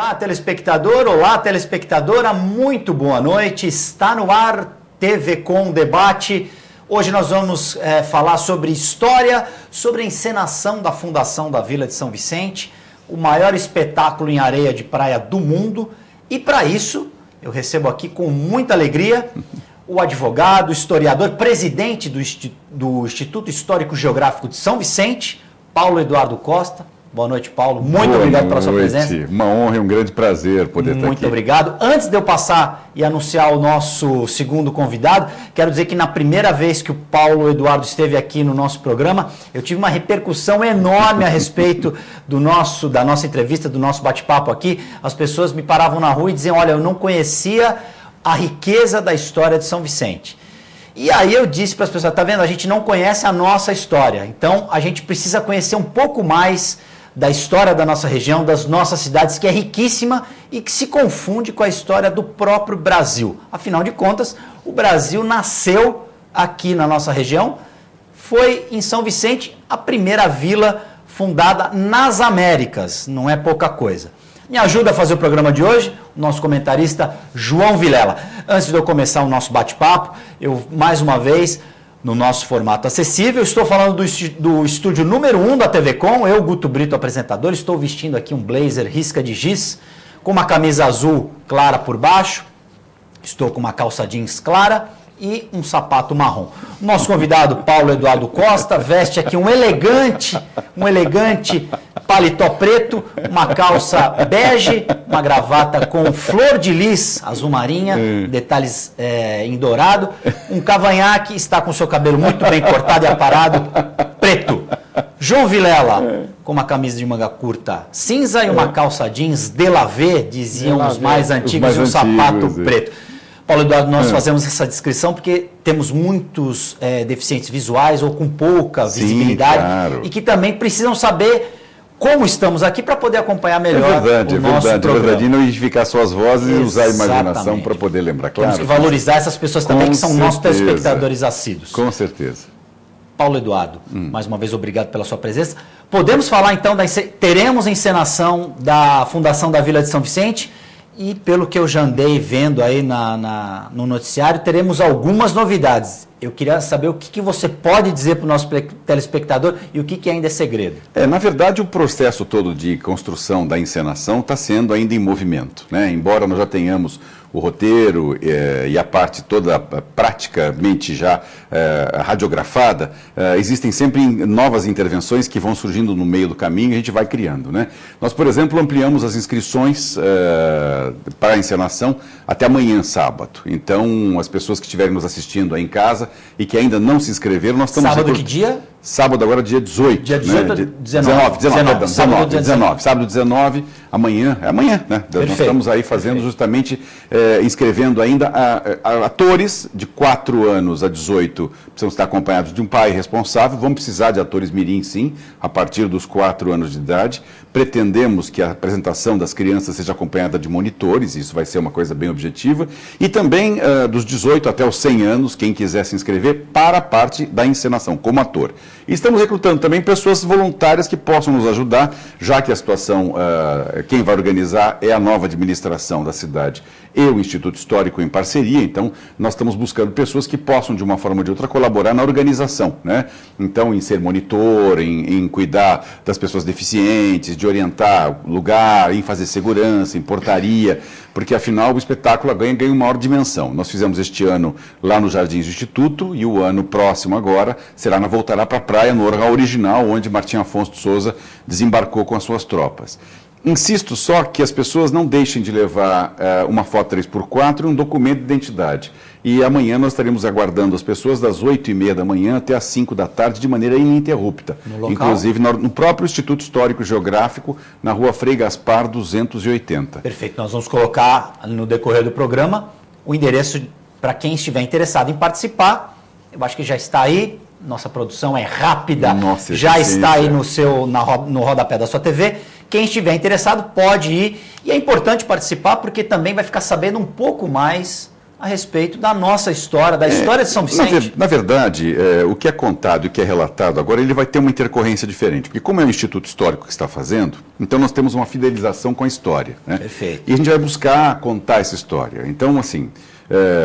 Olá, telespectador, olá, telespectadora, muito boa noite. Está no ar TV Com Debate. Hoje nós vamos falar sobre história, sobre a encenação da fundação da Vila de São Vicente, o maior espetáculo em areia de praia do mundo. E para isso, eu recebo aqui com muita alegria o advogado, historiador, presidente do Instituto Histórico Geográfico de São Vicente, Paulo Eduardo Costa. Boa noite, Paulo. Muito obrigado pela sua presença. Uma honra e um grande prazer poder estar aqui. Muito obrigado. Antes de eu passar e anunciar o nosso segundo convidado, quero dizer que na primeira vez que o Paulo Eduardo esteve aqui no nosso programa, eu tive uma repercussão enorme a respeito da nossa entrevista, do nosso bate-papo aqui. As pessoas me paravam na rua e diziam, olha, eu não conhecia a riqueza da história de São Vicente. E aí eu disse para as pessoas, tá vendo, a gente não conhece a nossa história, então a gente precisa conhecer um pouco mais da história da nossa região, das nossas cidades, que é riquíssima e que se confunde com a história do próprio Brasil. Afinal de contas, o Brasil nasceu aqui na nossa região, foi em São Vicente a primeira vila fundada nas Américas, não é pouca coisa. Me ajuda a fazer o programa de hoje, o nosso comentarista João Vilela. Antes de eu começar o nosso bate-papo, eu mais uma vez, no nosso formato acessível, estou falando do estúdio número 1 da TV Com, eu, Guto Brito, apresentador, estou vestindo aqui um blazer risca de giz, com uma camisa azul clara por baixo, estou com uma calça jeans clara e um sapato marrom. O nosso convidado, Paulo Eduardo Costa, veste aqui um elegante paletó preto, uma calça bege, uma gravata com flor de lis azul marinha, detalhes em dourado, um cavanhaque, está com seu cabelo muito bem cortado e aparado, preto. João Vilela, com uma camisa de manga curta cinza e uma calça jeans delavé, diziam os mais antigos, e um sapato preto. Paulo Eduardo, nós fazemos essa descrição porque temos muitos deficientes visuais ou com pouca visibilidade, claro, e que também precisam saber como estamos aqui para poder acompanhar melhor o nosso programa. É verdade, e não identificar suas vozes e usar a imaginação para poder lembrar. Claro, temos que valorizar essas pessoas também, que são nossos telespectadores assíduos. Com certeza. Paulo Eduardo, mais uma vez obrigado pela sua presença. Podemos falar então, teremos a encenação da fundação da Vila de São Vicente e pelo que eu já andei vendo aí no noticiário, teremos algumas novidades. Eu queria saber o que você pode dizer para o nosso telespectador e o que ainda é segredo. Na verdade, o processo todo de construção da encenação está sendo ainda em movimento, né? Embora nós já tenhamos o roteiro e a parte toda praticamente já radiografada, existem sempre novas intervenções que vão surgindo no meio do caminho e a gente vai criando, né? Nós, por exemplo, ampliamos as inscrições para a encenação até amanhã, sábado. Então, as pessoas que estiverem nos assistindo aí em casa e que ainda não se inscreveram, nós estamos... Sábado que dia? Sábado agora, dia 18. Dia 18 né? 19. Sábado 19, amanhã, né? Nós estamos aí fazendo justamente, inscrevendo ainda atores de 4 anos a 18, precisam estar acompanhados de um pai responsável, vão precisar de atores mirim, sim, a partir dos 4 anos de idade. Pretendemos que a apresentação das crianças seja acompanhada de monitores, isso vai ser uma coisa bem objetiva, e também dos 18 até os 100 anos, quem quiser se inscrever, para a parte da encenação, como ator. E estamos recrutando também pessoas voluntárias que possam nos ajudar, já que a situação, quem vai organizar é a nova administração da cidade e o Instituto Histórico em parceria, então nós estamos buscando pessoas que possam, de uma forma ou de outra, colaborar na organização, né? Então, em ser monitor, em cuidar das pessoas deficientes, de orientar o lugar, em fazer segurança, em portaria, porque afinal o espetáculo ganha uma maior dimensão. Nós fizemos este ano lá nos Jardins do Instituto e o ano próximo agora voltará para a praia, no Orgal original, onde Martim Afonso de Souza desembarcou com as suas tropas. Insisto só que as pessoas não deixem de levar uma foto 3x4 e um documento de identidade. E amanhã nós estaremos aguardando as pessoas das 8h30 da manhã até as 5 da tarde, de maneira ininterrupta. Inclusive no próprio Instituto Histórico Geográfico, na rua Frei Gaspar 280. Perfeito. Nós vamos colocar no decorrer do programa o endereço para quem estiver interessado em participar. Eu acho que já está aí. Nossa produção é rápida, já está aí no rodapé da sua TV. Quem estiver interessado pode ir. E é importante participar porque também vai ficar sabendo um pouco mais a respeito da nossa história, da história de São Vicente. Na verdade, o que é contado e o que é relatado agora, ele vai ter uma intercorrência diferente. Porque como é o Instituto Histórico que está fazendo, então nós temos uma fidelização com a história. Né? Perfeito. E a gente vai buscar contar essa história. Então, assim,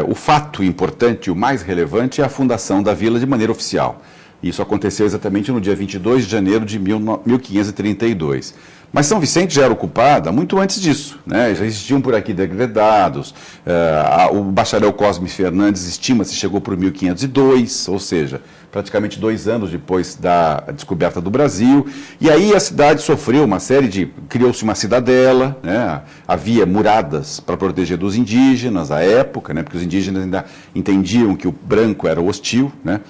o fato importante, o mais relevante, é a fundação da vila de maneira oficial. Isso aconteceu exatamente no dia 22 de janeiro de 1532. Mas São Vicente já era ocupada muito antes disso, né? Já existiam por aqui degredados, o bacharel Cosme Fernandes, estima-se, chegou por 1502, ou seja, praticamente 2 anos depois da descoberta do Brasil. E aí a cidade sofreu uma série de... criou-se uma cidadela, né? Havia muradas para proteger dos indígenas à época, né? Porque os indígenas ainda entendiam que o branco era hostil, né?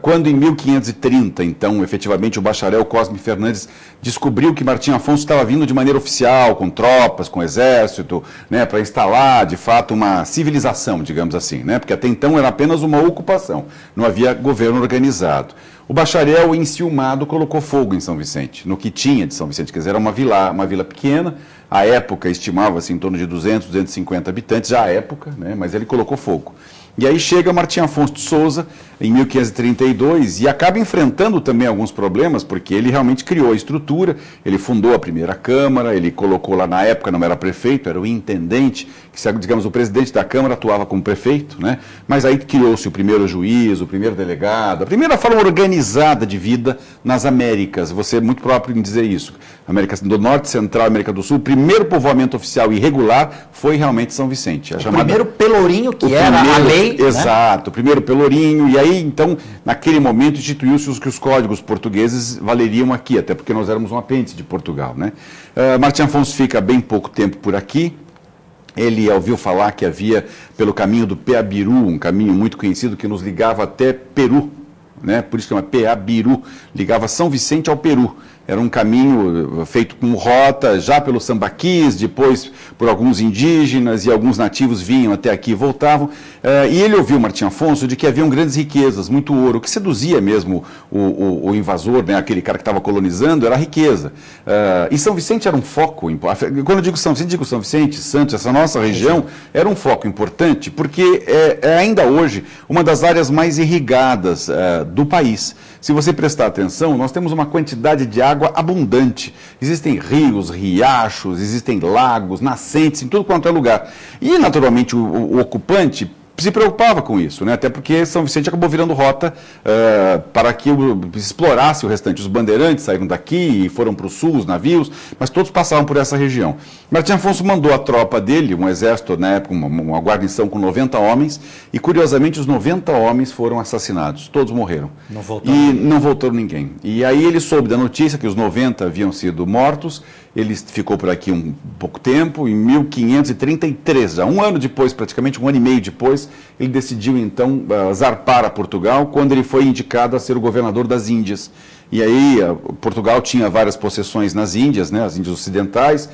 Quando em 1530, então, efetivamente, o bacharel Cosme Fernandes descobriu que Martim Afonso estava vindo de maneira oficial, com tropas, com exército, né, para instalar, de fato, uma civilização, digamos assim, né, porque até então era apenas uma ocupação, não havia governo organizado. O bacharel, enciumado, colocou fogo em São Vicente, no que tinha de São Vicente, quer dizer, era uma vila pequena. À época estimava-se em torno de 200, 250 habitantes, já à época, né, mas ele colocou fogo. E aí chega Martim Afonso de Souza, em 1532, e acaba enfrentando também alguns problemas, porque ele realmente criou a estrutura, ele fundou a primeira Câmara, ele colocou lá, na época não era prefeito, era o intendente, que, digamos, o presidente da Câmara atuava como prefeito, né? Mas aí criou-se o primeiro juiz, o primeiro delegado, a primeira forma organizada de vida nas Américas, você é muito próprio em dizer isso. América do Norte, Central, América do Sul, o primeiro povoamento oficial irregular foi realmente São Vicente. O primeiro pelourinho, que era a lei. Exato, né? O primeiro pelourinho, e aí, então, naquele momento, instituiu-se que os códigos portugueses valeriam aqui, até porque nós éramos um apêndice de Portugal, né? Martim Afonso fica bem pouco tempo por aqui. Ele ouviu falar que havia, pelo caminho do Peabiru, um caminho muito conhecido que nos ligava até Peru, né? Por isso que chama Peabiru, ligava São Vicente ao Peru. Era um caminho feito com rota já pelos sambaquis, depois por alguns indígenas, e alguns nativos vinham até aqui e voltavam. E ele ouviu, Martim Afonso, de que haviam grandes riquezas, muito ouro, que seduzia mesmo o invasor, né, aquele cara que estava colonizando, era a riqueza. E São Vicente era um foco, quando eu digo São Vicente, digo São Vicente, Santos, essa nossa região, era um foco importante, porque é ainda hoje uma das áreas mais irrigadas do país. Se você prestar atenção, nós temos uma quantidade de água abundante. Existem rios, riachos, existem lagos, nascentes, em tudo quanto é lugar. E, naturalmente, o ocupante se preocupava com isso, né? Até porque São Vicente acabou virando rota para que explorasse o restante. Os bandeirantes saíram daqui e foram para o sul, os navios, mas todos passavam por essa região. Martim Afonso mandou a tropa dele, um exército, na época, uma guarnição com 90 homens, e curiosamente os 90 homens foram assassinados, todos morreram. Não voltou ninguém. E aí ele soube da notícia que os 90 haviam sido mortos. Ele ficou por aqui um pouco tempo, em 1533, já um ano depois, praticamente um ano e meio depois, ele decidiu então zarpar a Portugal, quando ele foi indicado a ser o governador das Índias. E aí Portugal tinha várias possessões nas Índias, né, as Índias Ocidentais,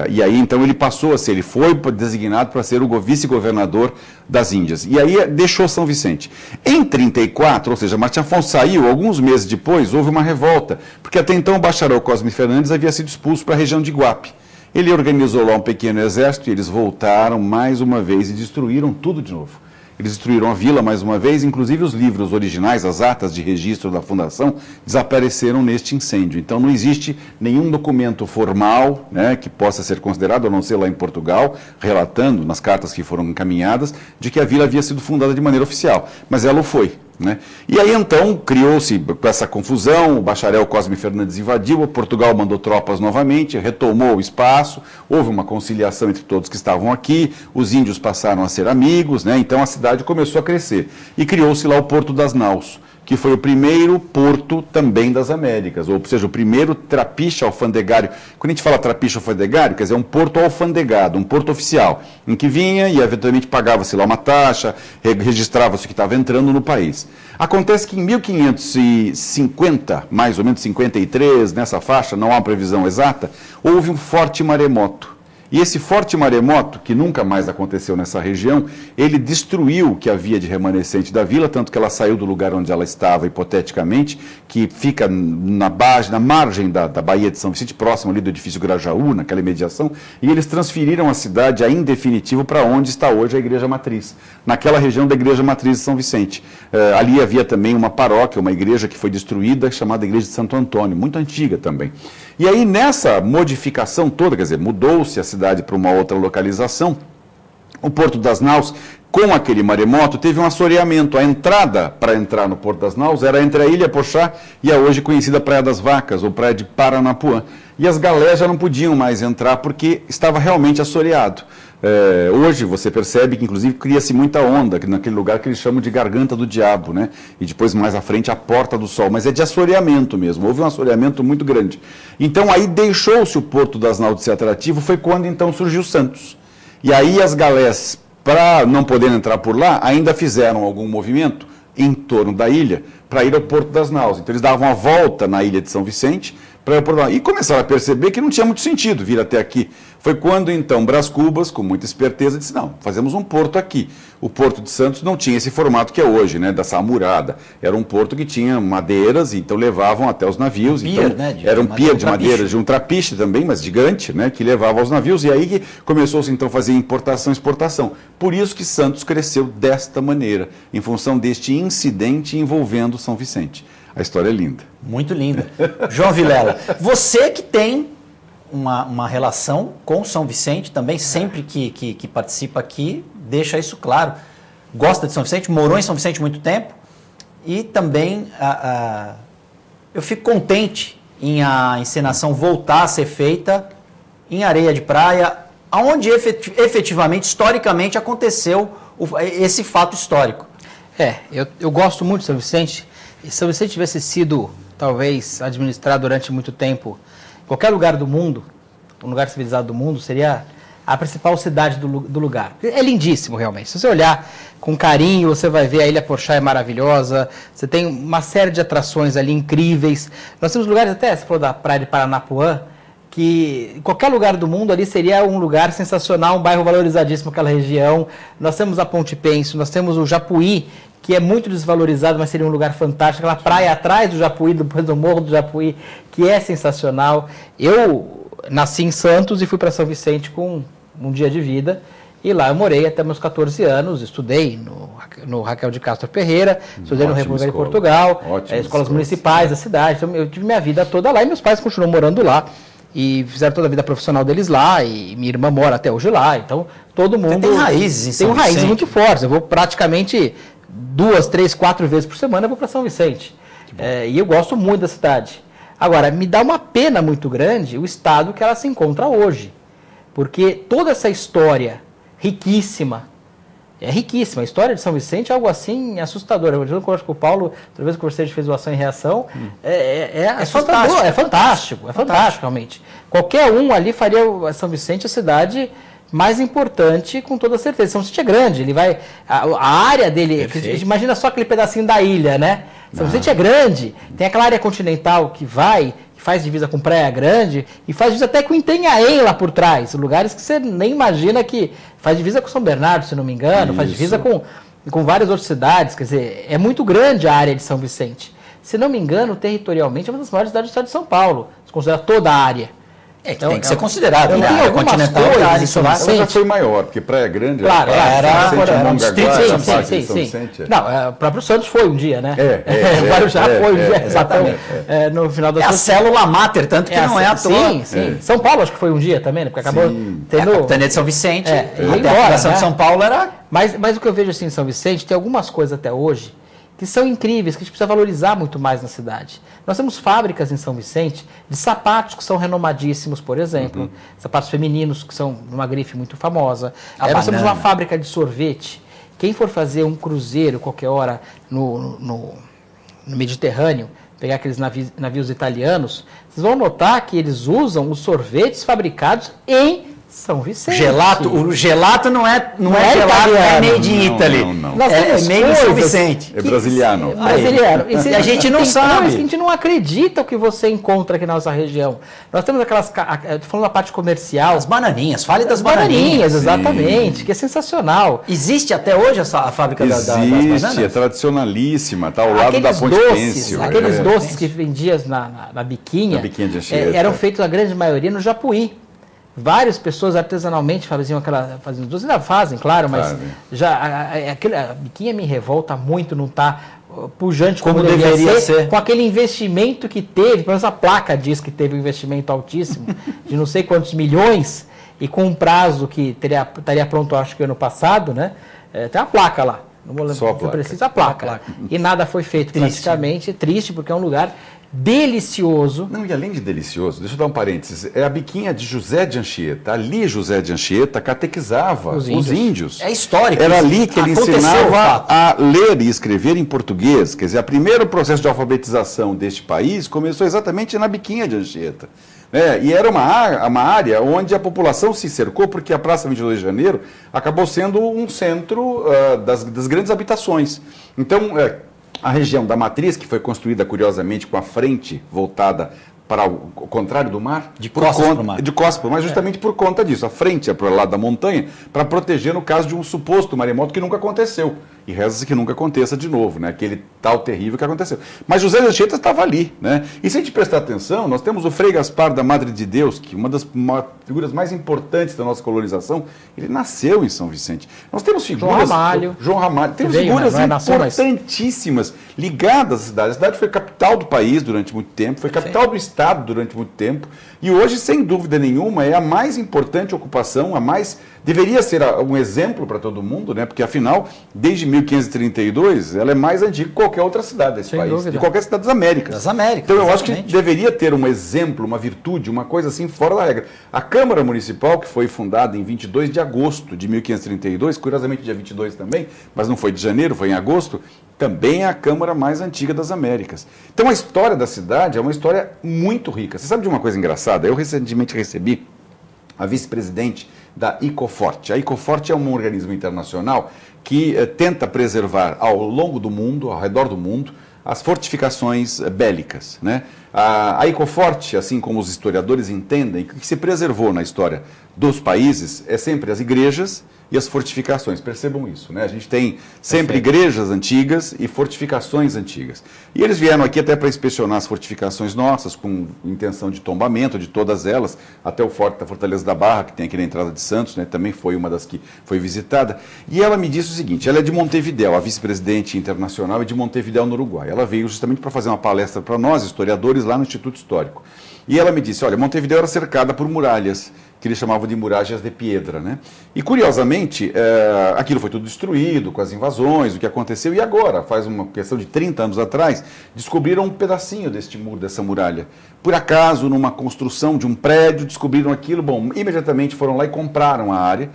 e aí então ele foi designado para ser o vice-governador das Índias. E aí deixou São Vicente. Em 34, ou seja, Martim Afonso saiu, alguns meses depois houve uma revolta, porque até então o bacharel Cosme Fernandes havia sido expulso para a região de Iguape. Ele organizou lá um pequeno exército e eles voltaram mais uma vez e destruíram tudo de novo. Eles destruíram a vila mais uma vez, inclusive os livros originais, as atas de registro da fundação, desapareceram neste incêndio. Então não existe nenhum documento formal, né, que possa ser considerado, a não ser lá em Portugal, relatando nas cartas que foram encaminhadas, de que a vila havia sido fundada de maneira oficial. Mas ela o foi. Né? E aí então criou-se essa confusão, o bacharel Cosme Fernandes invadiu, Portugal mandou tropas novamente, retomou o espaço, houve uma conciliação entre todos que estavam aqui, os índios passaram a ser amigos, né? Então a cidade começou a crescer. E criou-se lá o Porto das Naus, que foi o primeiro porto também das Américas, ou seja, o primeiro trapiche alfandegário. Quando a gente fala trapiche alfandegário, quer dizer, um porto alfandegado, um porto oficial, em que vinha e eventualmente pagava-se lá uma taxa, registrava-se o que estava entrando no país. Acontece que em 1550, mais ou menos 53, nessa faixa, não há uma previsão exata, houve um forte maremoto. E esse forte maremoto, que nunca mais aconteceu nessa região, ele destruiu o que havia de remanescente da vila, tanto que ela saiu do lugar onde ela estava, hipoteticamente, que fica na margem da Baía de São Vicente, próximo ali do edifício Grajaú, naquela imediação, e eles transferiram a cidade, em definitivo, para onde está hoje a Igreja Matriz, naquela região da Igreja Matriz de São Vicente. Ali havia também uma paróquia, uma igreja que foi destruída, chamada Igreja de Santo Antônio, muito antiga também. E aí, nessa modificação toda, quer dizer, mudou-se a cidade para uma outra localização, o Porto das Naus, com aquele maremoto, teve um assoreamento. A entrada para entrar no Porto das Naus era entre a Ilha Pochá e a hoje conhecida Praia das Vacas, ou Praia de Paranapuã. E as galés já não podiam mais entrar porque estava realmente assoreado. Hoje você percebe que, inclusive, cria-se muita onda naquele lugar que eles chamam de Garganta do Diabo, né? E depois, mais à frente, a Porta do Sol. Mas é de assoreamento mesmo, houve um assoreamento muito grande. Então, aí deixou-se o Porto das Naus de ser atrativo, foi quando, então, surgiu Santos. E aí as galés, para não poderem entrar por lá, ainda fizeram algum movimento em torno da ilha para ir ao Porto das Naus. Então, eles davam a volta na ilha de São Vicente, e começaram a perceber que não tinha muito sentido vir até aqui. Foi quando, então, Brás Cubas, com muita esperteza, disse, não, fazemos um porto aqui. O Porto de Santos não tinha esse formato que é hoje, né, dessa amurada. Era um porto que tinha madeiras, então levavam até os navios. Pier, então, né, era um pier de madeira, de um trapiche também, mas gigante, né, que levava aos navios. E aí que começou-se, então, a fazer importação e exportação. Por isso que Santos cresceu desta maneira, em função deste incidente envolvendo São Vicente. A história é linda. Muito linda. João Vilela, você que tem uma relação com São Vicente também, sempre que participa aqui, deixa isso claro. Gosta de São Vicente, morou em São Vicente muito tempo e também eu fico contente em a encenação voltar a ser feita em areia de praia, onde efetivamente, historicamente, aconteceu esse fato histórico. Eu gosto muito de São Vicente. E se São Vicente tivesse sido, talvez, administrado durante muito tempo, em qualquer lugar do mundo, um lugar civilizado do mundo, seria a principal cidade do lugar. É lindíssimo, realmente. Se você olhar com carinho, você vai ver a Ilha Pochá é maravilhosa, você tem uma série de atrações ali incríveis. Nós temos lugares, até você falou da Praia de Paranapuã, que em qualquer lugar do mundo ali seria um lugar sensacional, um bairro valorizadíssimo naquela região. Nós temos a Ponte Pênsil, nós temos o Japuí, que é muito desvalorizado, mas seria um lugar fantástico. Aquela praia atrás do Japuí, depois do Morro do Japuí, que é sensacional. Eu nasci em Santos e fui para São Vicente com um dia de vida. E lá eu morei até meus 14 anos, estudei no Raquel de Castro Ferreira, estudei no República de Portugal, escolas municipais da cidade. Então eu tive minha vida toda lá e meus pais continuam morando lá. E fizeram toda a vida profissional deles lá, e minha irmã mora até hoje lá. Então todo mundo... Você tem raízes em São Vicente. Tem raízes muito fortes. Eu vou praticamente 2, 3, 4 vezes por semana eu vou para São Vicente. E eu gosto muito da cidade. Agora, me dá uma pena muito grande o estado que ela se encontra hoje. Porque toda essa história riquíssima, é riquíssima. A história de São Vicente é algo assim assustador. Eu converso com o Paulo, outra vez que a gente fez o Ação e Reação, é assustador, fantástico, realmente. Qualquer um ali faria São Vicente a cidade mais importante, com toda certeza. São Vicente é grande, ele vai... A área dele... Imagina só aquele pedacinho da ilha, né? São Vicente é grande, tem aquela área continental que faz divisa com Praia Grande, e faz divisa até com Itanhaém lá por trás, lugares que você nem imagina que... Faz divisa com São Bernardo, se não me engano, faz divisa com várias outras cidades, quer dizer, é muito grande a área de São Vicente. Se não me engano, territorialmente, é uma das maiores cidades do estado de São Paulo, se considera toda a área. Então, tem que ser considerado, né? A continental da área insular. Ela já foi maior, porque Praia Grande claro, era um distrito. Sim. Não, o próprio Santos foi um dia, né? O Guarujá foi um dia, exatamente. No final das a célula máter, tanto que não é à toa. Sim. São Paulo acho que foi um dia também, né? Porque acabou tendo... A Capitania de São Vicente, até a Fundação de São Paulo era... Mas o que eu vejo assim em São Vicente, tem algumas coisas até hoje que são incríveis, que a gente precisa valorizar muito mais na cidade. Nós temos fábricas em São Vicente de sapatos que são renomadíssimos, por exemplo, sapatos femininos que são de uma grife muito famosa. Nós temos uma fábrica de sorvete. Quem for fazer um cruzeiro qualquer hora no Mediterrâneo, pegar aqueles navios italianos, vocês vão notar que eles usam os sorvetes fabricados em São Vicente. O gelato não é gelato, é made in Italy. Não. É made in São Vicente. É brasiliano. Brasiliano. E a gente não sabe. A gente não acredita o que você encontra aqui na nossa região. Nós temos aquelas... Estou falando da parte comercial. As bananinhas. Fale das bananinhas. Exatamente. Sim. Que é sensacional. Existe até hoje a fábrica das bananas? Existe, é tradicionalíssima. Está ao lado da Ponte Pêncil. Aqueles doces que vendiam na biquinha, de Anchieta, eram feitos, a grande maioria, no Japuí. Várias pessoas artesanalmente faziam doces, ainda fazem, claro, mas a biquinha me revolta muito, não está pujante como deveria ser, com aquele investimento que teve, pelo menos a placa diz que teve um investimento altíssimo, de não sei quantos milhões, e com um prazo que estaria pronto, acho que ano passado, né? Tem a placa lá. Só a placa. Precisa a placa. E nada foi feito, praticamente. Triste, porque é um lugar delicioso. Não, e além de delicioso, deixa eu dar um parênteses, é a biquinha de José de Anchieta. Ali José de Anchieta catequizava os índios. É histórico. Era ali que ele ensinava a ler e escrever em português. Quer dizer, o primeiro processo de alfabetização deste país começou exatamente na biquinha de Anchieta. E era uma área onde a população se cercou, porque a Praça 22 de Janeiro acabou sendo um centro das grandes habitações. Então, a região da Matriz, que foi construída, curiosamente, com a frente voltada para o contrário do mar. De costas para o mar. De costas para o mar, justamente por conta disso. A frente é para o lado da montanha, para proteger no caso de um suposto maremoto que nunca aconteceu. E reza-se que nunca aconteça de novo, né? Aquele tal terrível que aconteceu. Mas José de Anchieta estava ali, né? E se a gente prestar atenção, nós temos o Frei Gaspar da Madre de Deus, que uma das figuras mais importantes da nossa colonização, ele nasceu em São Vicente. Nós temos figuras... João Ramalho. Temos figuras importantíssimas ligadas à cidade. A cidade foi capital do país durante muito tempo, foi capital do Estado durante muito tempo, e hoje, sem dúvida nenhuma, é a mais importante ocupação, deveria ser um exemplo para todo mundo, né? Porque, afinal, desde 1532, ela é mais antiga que qualquer outra cidade desse país, de qualquer cidade das Américas. Então, eu acho que deveria ter um exemplo, uma virtude, uma coisa assim fora da regra. A Câmara Municipal, que foi fundada em 22 de agosto de 1532, curiosamente dia 22 também, mas não foi de janeiro, foi em agosto, também é a Câmara mais antiga das Américas. Então, a história da cidade é uma história muito rica. Você sabe de uma coisa engraçada? Eu recentemente recebi a vice-presidente da ICOFORT. A ICOFORT é um organismo internacional que tenta preservar ao longo do mundo, ao redor do mundo, as fortificações bélicas, né? A ICOFORT, assim como os historiadores entendem, o que se preservou na história dos países é sempre as igrejas e as fortificações. Percebam isso, né? A gente tem sempre igrejas antigas e fortificações antigas. E eles vieram aqui até para inspecionar as fortificações nossas, com intenção de tombamento de todas elas, até o Forte da Fortaleza da Barra, que tem aqui na entrada de Santos, né? Também foi uma das que foi visitada. E ela me disse o seguinte, ela é de Montevidéu, a vice-presidente internacional é de Montevidéu, no Uruguai. Ela veio justamente para fazer uma palestra para nós, historiadores, lá no Instituto Histórico. E ela me disse, olha, Montevidéu era cercada por muralhas, que eles chamavam de muralhas de pedra, né? E, curiosamente, aquilo foi tudo destruído com as invasões, o que aconteceu, e agora, faz uma questão de 30 anos atrás, descobriram um pedacinho deste muro, dessa muralha. Por acaso, numa construção de um prédio, descobriram aquilo, bom, imediatamente foram lá e compraram a área,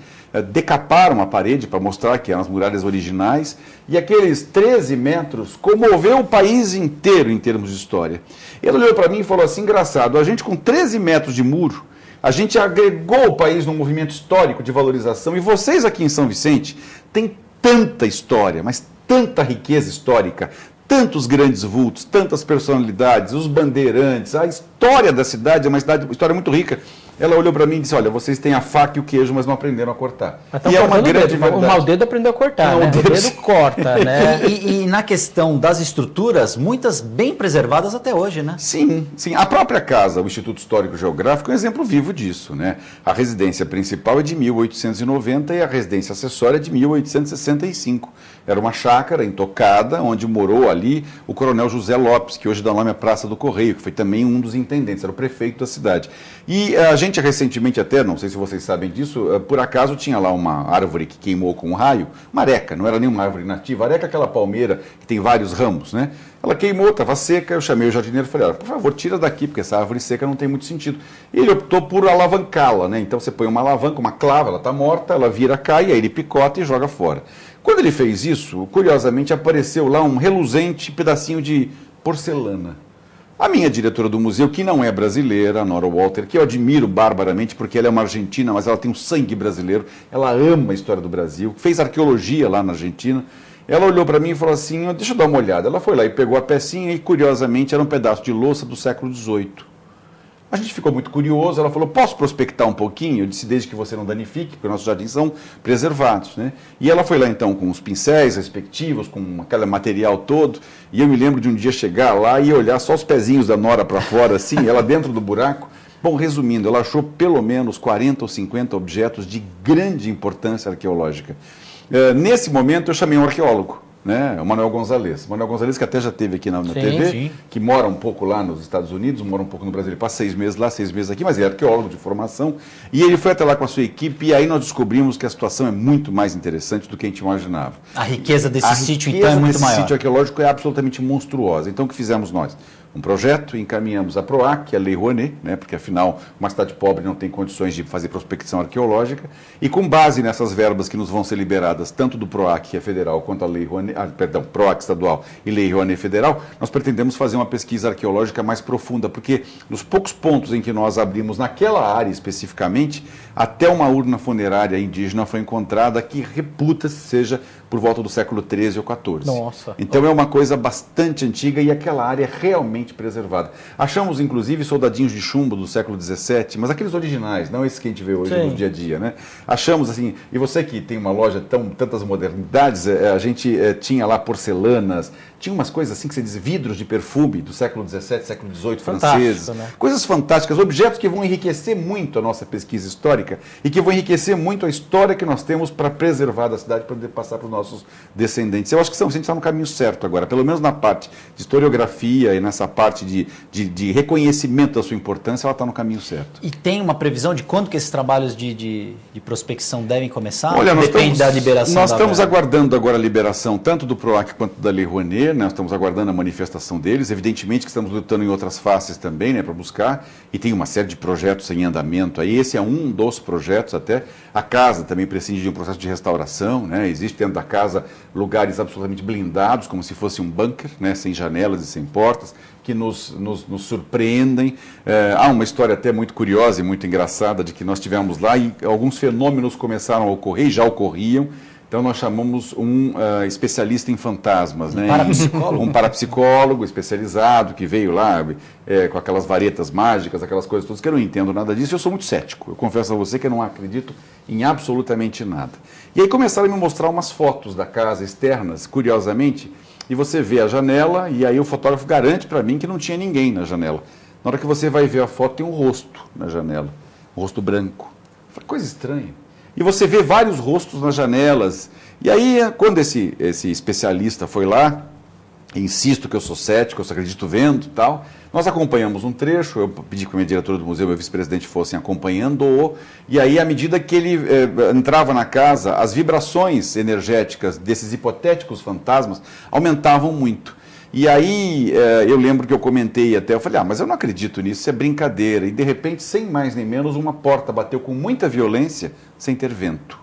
decaparam a parede para mostrar que eram as muralhas originais, e aqueles 13 metros comoveu o país inteiro em termos de história. Ele olhou para mim e falou assim, engraçado, a gente com 13 metros de muro, a gente agregou o país num movimento histórico de valorização, e vocês aqui em São Vicente têm tanta história, mas tanta riqueza histórica, tantos grandes vultos, tantas personalidades, os bandeirantes, a história da cidade é uma história muito rica. Ela olhou para mim e disse, olha, vocês têm a faca e o queijo, mas não aprenderam a cortar. E é uma grande verdade. O mau dedo aprendeu a cortar, né? O dedo corta, né? E na questão das estruturas, muitas bem preservadas até hoje, né? Sim, sim. A própria casa, o Instituto Histórico Geográfico, é um exemplo vivo disso, né? A residência principal é de 1890 e a residência acessória é de 1865. Era uma chácara intocada, onde morou ali o coronel José Lopes, que hoje dá nome à Praça do Correio, que foi também um dos intendentes, era o prefeito da cidade. E a gente recentemente até, não sei se vocês sabem disso, por acaso tinha lá uma árvore que queimou com um raio, uma areca, não era nenhuma árvore nativa, a areca é aquela palmeira que tem vários ramos, né? Ela queimou, estava seca, eu chamei o jardineiro e falei, olha, por favor, tira daqui, porque essa árvore seca não tem muito sentido. E ele optou por alavancá-la, né? Então você põe uma alavanca, uma clava, ela está morta, ela vira, cai, aí ele picota e joga fora. Quando ele fez isso, curiosamente apareceu lá um reluzente pedacinho de porcelana. A minha diretora do museu, que não é brasileira, a Nora Walter, que eu admiro barbaramente, porque ela é uma argentina, mas ela tem um sangue brasileiro, ela ama a história do Brasil, fez arqueologia lá na Argentina. Ela olhou para mim e falou assim, deixa eu dar uma olhada. Ela foi lá e pegou a pecinha e, curiosamente, era um pedaço de louça do século XVIII. A gente ficou muito curioso, ela falou, posso prospectar um pouquinho? Eu disse, desde que você não danifique, porque nossos jardins são preservados, né? E ela foi lá então com os pincéis respectivos, com aquele material todo, e eu me lembro de um dia chegar lá e olhar só os pezinhos da Nora para fora, assim, ela dentro do buraco. Bom, resumindo, ela achou pelo menos 40 ou 50 objetos de grande importância arqueológica. Nesse momento eu chamei um arqueólogo, né, o Manuel Gonzalez. O Manuel Gonzalez, que até já esteve aqui na TV, sim, que mora um pouco lá nos Estados Unidos, mora um pouco no Brasil, ele passa 6 meses lá, 6 meses aqui, mas ele é arqueólogo de formação, e ele foi até lá com a sua equipe, e aí nós descobrimos que a situação é muito mais interessante do que a gente imaginava. A riqueza desse sítio, então, é muito maior. A sítio arqueológico é absolutamente monstruosa. Então, o que fizemos nós? Um projeto, encaminhamos a PROAC, a Lei Rouanet, né, porque afinal uma cidade pobre não tem condições de fazer prospecção arqueológica, e com base nessas verbas que nos vão ser liberadas, tanto do PROAC, que é federal, quanto a Lei Rouanet, PROAC estadual e Lei Rouanet federal, nós pretendemos fazer uma pesquisa arqueológica mais profunda, porque nos poucos pontos em que nós abrimos naquela área especificamente, até uma urna funerária indígena foi encontrada que reputa-se seja por volta do século XIII ou XIV. Nossa. Então é uma coisa bastante antiga e aquela área é realmente preservada. Achamos, inclusive, soldadinhos de chumbo do século XVII, mas aqueles originais, não esses que a gente vê hoje no dia a dia, né? Achamos assim, e você que tem uma loja tantas modernidades, a gente tinha lá porcelanas, tinha umas coisas assim que você diz, vidros de perfume do século XVII, século XVIII, franceses, né? Coisas fantásticas, objetos que vão enriquecer muito a nossa pesquisa histórica e que vão enriquecer muito a história que nós temos para preservar da cidade, para poder passar para os nossos descendentes. Eu acho que a gente está no caminho certo agora, pelo menos na parte de historiografia e nessa parte de reconhecimento da sua importância, ela está no caminho certo. E tem uma previsão de quando que esses trabalhos de prospecção devem começar? Olha, depende da liberação. Nós estamos aguardando agora a liberação tanto do PROAC quanto da Lei Rouanet, né? Nós estamos aguardando a manifestação deles, evidentemente que estamos lutando em outras faces também, né, para buscar, e tem uma série de projetos em andamento aí, esse é um dos projetos até. A casa também prescinde de um processo de restauração, né? Existe dentro da casa lugares absolutamente blindados, como se fosse um bunker, né? Sem janelas e sem portas, que nos surpreendem. Há uma história até muito curiosa e muito engraçada de que nós tivemos lá e alguns fenômenos começaram a ocorrer e já ocorriam. Então nós chamamos um especialista em fantasmas, né? Parapsicólogo? Um parapsicólogo especializado que veio lá com aquelas varetas mágicas, aquelas coisas todas, que eu não entendo nada disso, eu sou muito cético. Eu confesso a você que eu não acredito em absolutamente nada. E aí começaram a me mostrar umas fotos da casa externas, curiosamente, e você vê a janela, e aí o fotógrafo garante para mim que não tinha ninguém na janela. Na hora que você vai ver a foto, tem um rosto na janela, um rosto branco. Coisa estranha. E você vê vários rostos nas janelas. E aí, quando esse especialista foi lá, insisto que eu sou cético, eu só acredito vendo e tal, nós acompanhamos um trecho, eu pedi que a minha diretora do museu e meu vice-presidente fossem acompanhando-o, e aí, à medida que ele entrava na casa, as vibrações energéticas desses hipotéticos fantasmas aumentavam muito. E aí eu lembro que eu comentei até, eu falei, mas eu não acredito nisso, isso é brincadeira. E de repente, sem mais nem menos, uma porta bateu com muita violência, sem ter vento.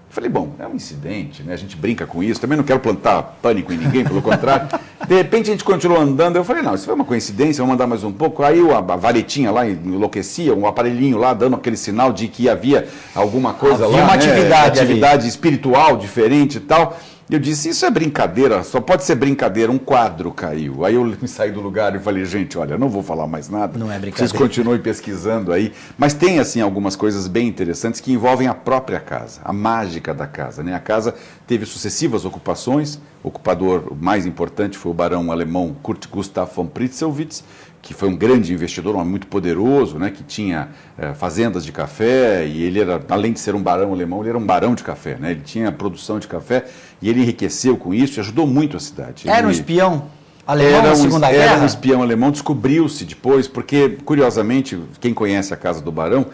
Eu falei, bom, é um incidente, né? A gente brinca com isso, também não quero plantar pânico em ninguém, pelo contrário. De repente a gente continuou andando, eu falei, não, isso foi uma coincidência, vamos andar mais um pouco. Aí a varetinha lá enlouquecia, um aparelhinho lá dando aquele sinal de que havia alguma coisa lá, uma atividade espiritual diferente e tal. Eu disse, isso é brincadeira, só pode ser brincadeira, um quadro caiu. Aí eu me saí do lugar e falei, gente, olha, não vou falar mais nada. Não é brincadeira. Vocês continuem pesquisando aí. Mas tem, assim, algumas coisas bem interessantes que envolvem a própria casa, a mágica da casa, né? A casa teve sucessivas ocupações, o ocupador mais importante foi o barão alemão Kurt Gustav von Pritzelwitz, que foi um grande investidor, um homem muito poderoso, né, que tinha fazendas de café, e ele era, além de ser um barão alemão, ele era um barão de café, né? Ele tinha produção de café, e ele enriqueceu com isso e ajudou muito a cidade. Era um espião alemão na Segunda Guerra? Era um espião alemão, descobriu-se depois, porque, curiosamente, quem conhece a casa do barão,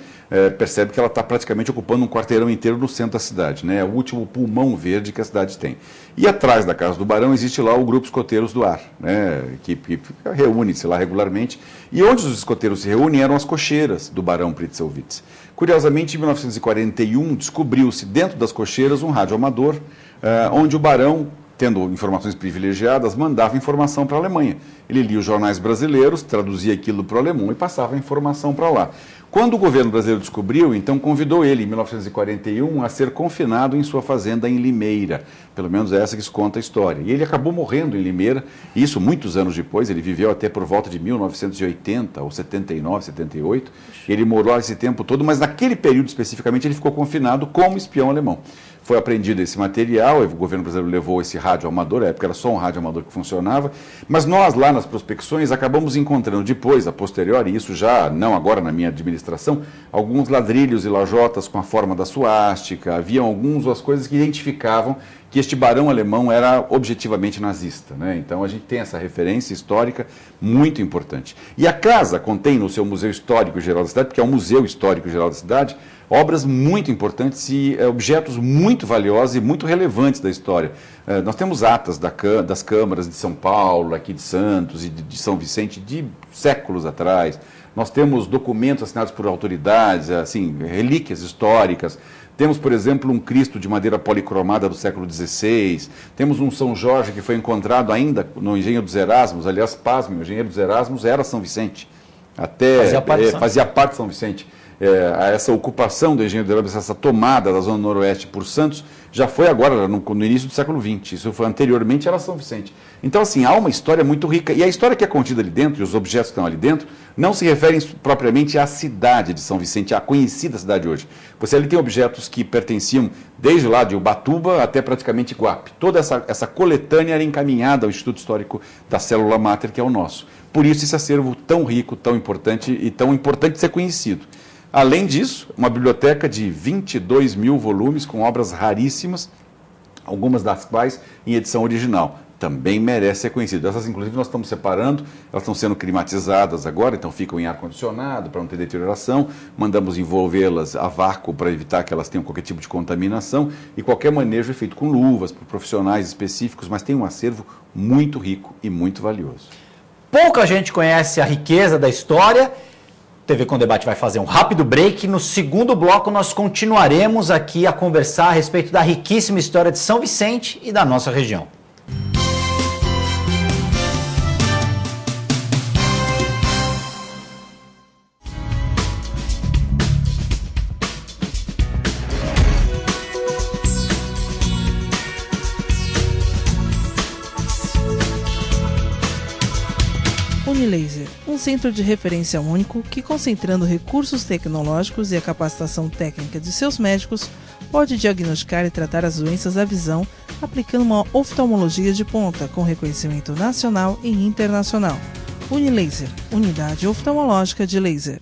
percebe que ela está praticamente ocupando um quarteirão inteiro no centro da cidade, né? É o último pulmão verde que a cidade tem. E atrás da casa do barão existe lá o Grupo Escoteiros do Ar, né? que reúne-se lá regularmente. E onde os escoteiros se reúnem eram as cocheiras do barão Pritzelwitz. Curiosamente, em 1941, descobriu-se dentro das cocheiras um rádio amador, onde o barão tendo informações privilegiadas, mandava informação para a Alemanha. Ele lia os jornais brasileiros, traduzia aquilo para o alemão e passava a informação para lá. Quando o governo brasileiro descobriu, então convidou ele, em 1941, a ser confinado em sua fazenda em Limeira. Pelo menos é essa que se conta a história. E ele acabou morrendo em Limeira, isso muitos anos depois, ele viveu até por volta de 1980, ou 79, 78. Ele morou esse tempo todo, mas naquele período especificamente ele ficou confinado como espião alemão. Foi apreendido esse material, o governo brasileiro levou esse rádio amador, na época era só um rádio amador que funcionava, mas nós lá nas prospecções acabamos encontrando depois, a posteriori, isso já não agora na minha administração, alguns ladrilhos e lajotas com a forma da suástica, haviam algumas coisas que identificavam que este barão alemão era objetivamente nazista, né? Então a gente tem essa referência histórica muito importante. E a casa contém no seu Museu Histórico Geral da Cidade, porque é um Museu Histórico Geral da Cidade, obras muito importantes e objetos muito valiosos e muito relevantes da história. Nós temos atas das câmaras de São Paulo, aqui de Santos e de São Vicente de séculos atrás. Nós temos documentos assinados por autoridades, assim, relíquias históricas. Temos, por exemplo, um Cristo de madeira policromada do século XVI. Temos um São Jorge que foi encontrado ainda no Engenho dos Erasmos. Aliás, pasme, o Engenheiro dos Erasmos era São Vicente. Fazia parte de São Vicente. Essa ocupação do Engenho dos Erasmus, essa tomada da Zona Noroeste por Santos, já foi agora, no início do século XX. Isso foi anteriormente, era São Vicente. Então, assim, há uma história muito rica. E a história que é contida ali dentro, e os objetos que estão ali dentro, não se referem propriamente à cidade de São Vicente, à conhecida cidade hoje. Você ali tem objetos que pertenciam desde lá de Ubatuba até praticamente Iguape. Toda essa coletânea era encaminhada ao Instituto Histórico da Célula Máter, que é o nosso. Por isso, esse acervo tão rico, tão importante e tão importante de ser conhecido. Além disso, uma biblioteca de 22 mil volumes com obras raríssimas, algumas das quais em edição original. Também merece ser conhecido. Essas, inclusive, nós estamos separando, elas estão sendo climatizadas agora, então ficam em ar-condicionado para não ter deterioração. Mandamos envolvê-las a vácuo para evitar que elas tenham qualquer tipo de contaminação. E qualquer manejo é feito com luvas, por profissionais específicos, mas tem um acervo muito rico e muito valioso. Pouca gente conhece a riqueza da história. TV com Debate vai fazer um rápido break. No segundo bloco, nós continuaremos aqui a conversar a respeito da riquíssima história de São Vicente e da nossa região. Unilaser, um centro de referência único que, concentrando recursos tecnológicos e a capacitação técnica de seus médicos, pode diagnosticar e tratar as doenças da visão, aplicando uma oftalmologia de ponta com reconhecimento nacional e internacional. Unilaser, unidade oftalmológica de laser.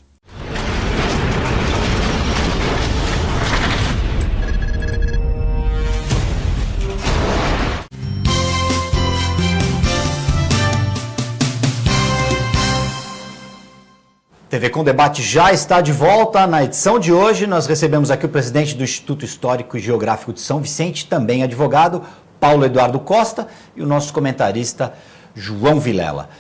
TV com Debate já está de volta. Na edição de hoje, nós recebemos aqui o presidente do Instituto Histórico e Geográfico de São Vicente, também advogado, Paulo Eduardo Costa, e o nosso comentarista, João Vilela.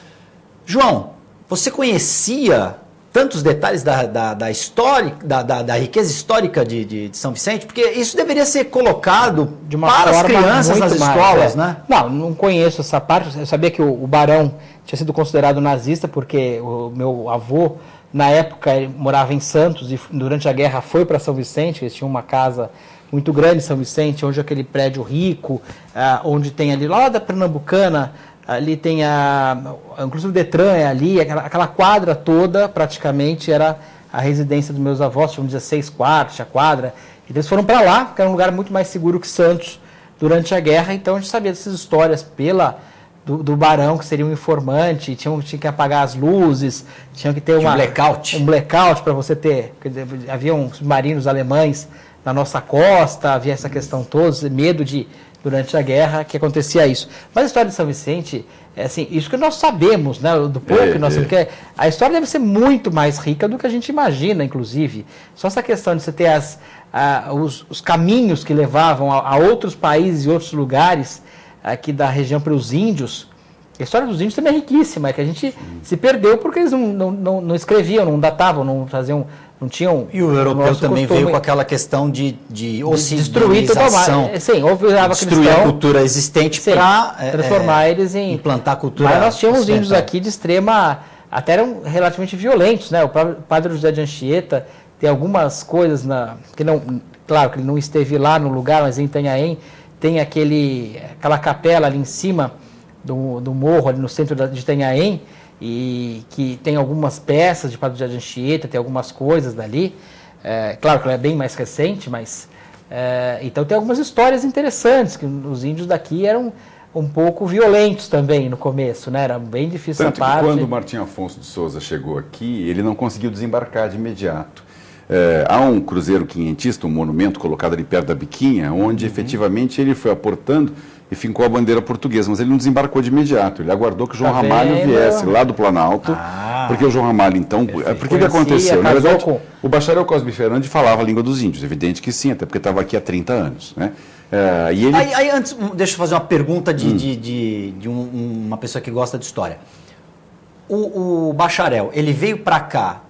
João, você conhecia tantos detalhes da história, da riqueza histórica de São Vicente? Porque isso deveria ser colocado de uma para as forma crianças nas escolas, né? Não conheço essa parte. Eu sabia que o barão tinha sido considerado nazista, porque o meu avô, na época, ele morava em Santos e durante a guerra foi para São Vicente. Eles tinham uma casa muito grande em São Vicente, onde aquele prédio rico, onde tem ali, lá da Pernambucana, ali tem inclusive o Detran é ali, aquela quadra toda praticamente era a residência dos meus avós, tinham 16 quartos, a quadra, e eles foram para lá, que era um lugar muito mais seguro que Santos durante a guerra. Então a gente sabia dessas histórias do barão, que seria um informante, tinha que apagar as luzes, tinha que ter um blackout para você ter, havia submarinos alemães na nossa costa, havia essa questão toda, medo durante a guerra, que acontecia isso. Mas a história de São Vicente, assim, isso que nós sabemos, né, do pouco que nós sabemos, que a história deve ser muito mais rica do que a gente imagina, inclusive. Só essa questão de você ter os caminhos que levavam a outros países e outros lugares aqui da região para os índios, A história dos índios também é riquíssima, é que a gente se perdeu porque eles não escreviam, não datavam, não faziam, não tinham... E o europeu também veio com aquela questão de ocidentalização. Sim, houve destruir a cultura existente para transformar eles em... implantar a cultura. Mas nós tínhamos índios aqui de extrema... Até eram relativamente violentos, né? O padre José de Anchieta tem algumas coisas que não... Claro que ele não esteve lá no lugar, mas em Itanhaém tem aquela capela ali em cima do morro, ali no centro de Itanhaém, e que tem algumas peças de Padre José de Anchieta, tem algumas coisas dali. Claro que ela é bem mais recente, mas... então tem algumas histórias interessantes, que os índios daqui eram um pouco violentos também no começo, né? Era bem difícil essa parte. Quando o Martim Afonso de Souza chegou aqui, ele não conseguiu desembarcar de imediato. Há um cruzeiro quinhentista, um monumento colocado ali perto da Biquinha, onde efetivamente ele foi aportando e fincou a bandeira portuguesa, mas ele não desembarcou de imediato. Ele aguardou que o João Ramalho viesse lá do Planalto, porque o João Ramalho, então... Porque o que aconteceu? Na verdade, o bacharel Cosme Ferrandi falava a língua dos índios, evidente que sim, até porque estava aqui há 30 anos, né? E ele... Aí antes, deixa eu fazer uma pergunta de uma pessoa que gosta de história. O bacharel, ele veio para cá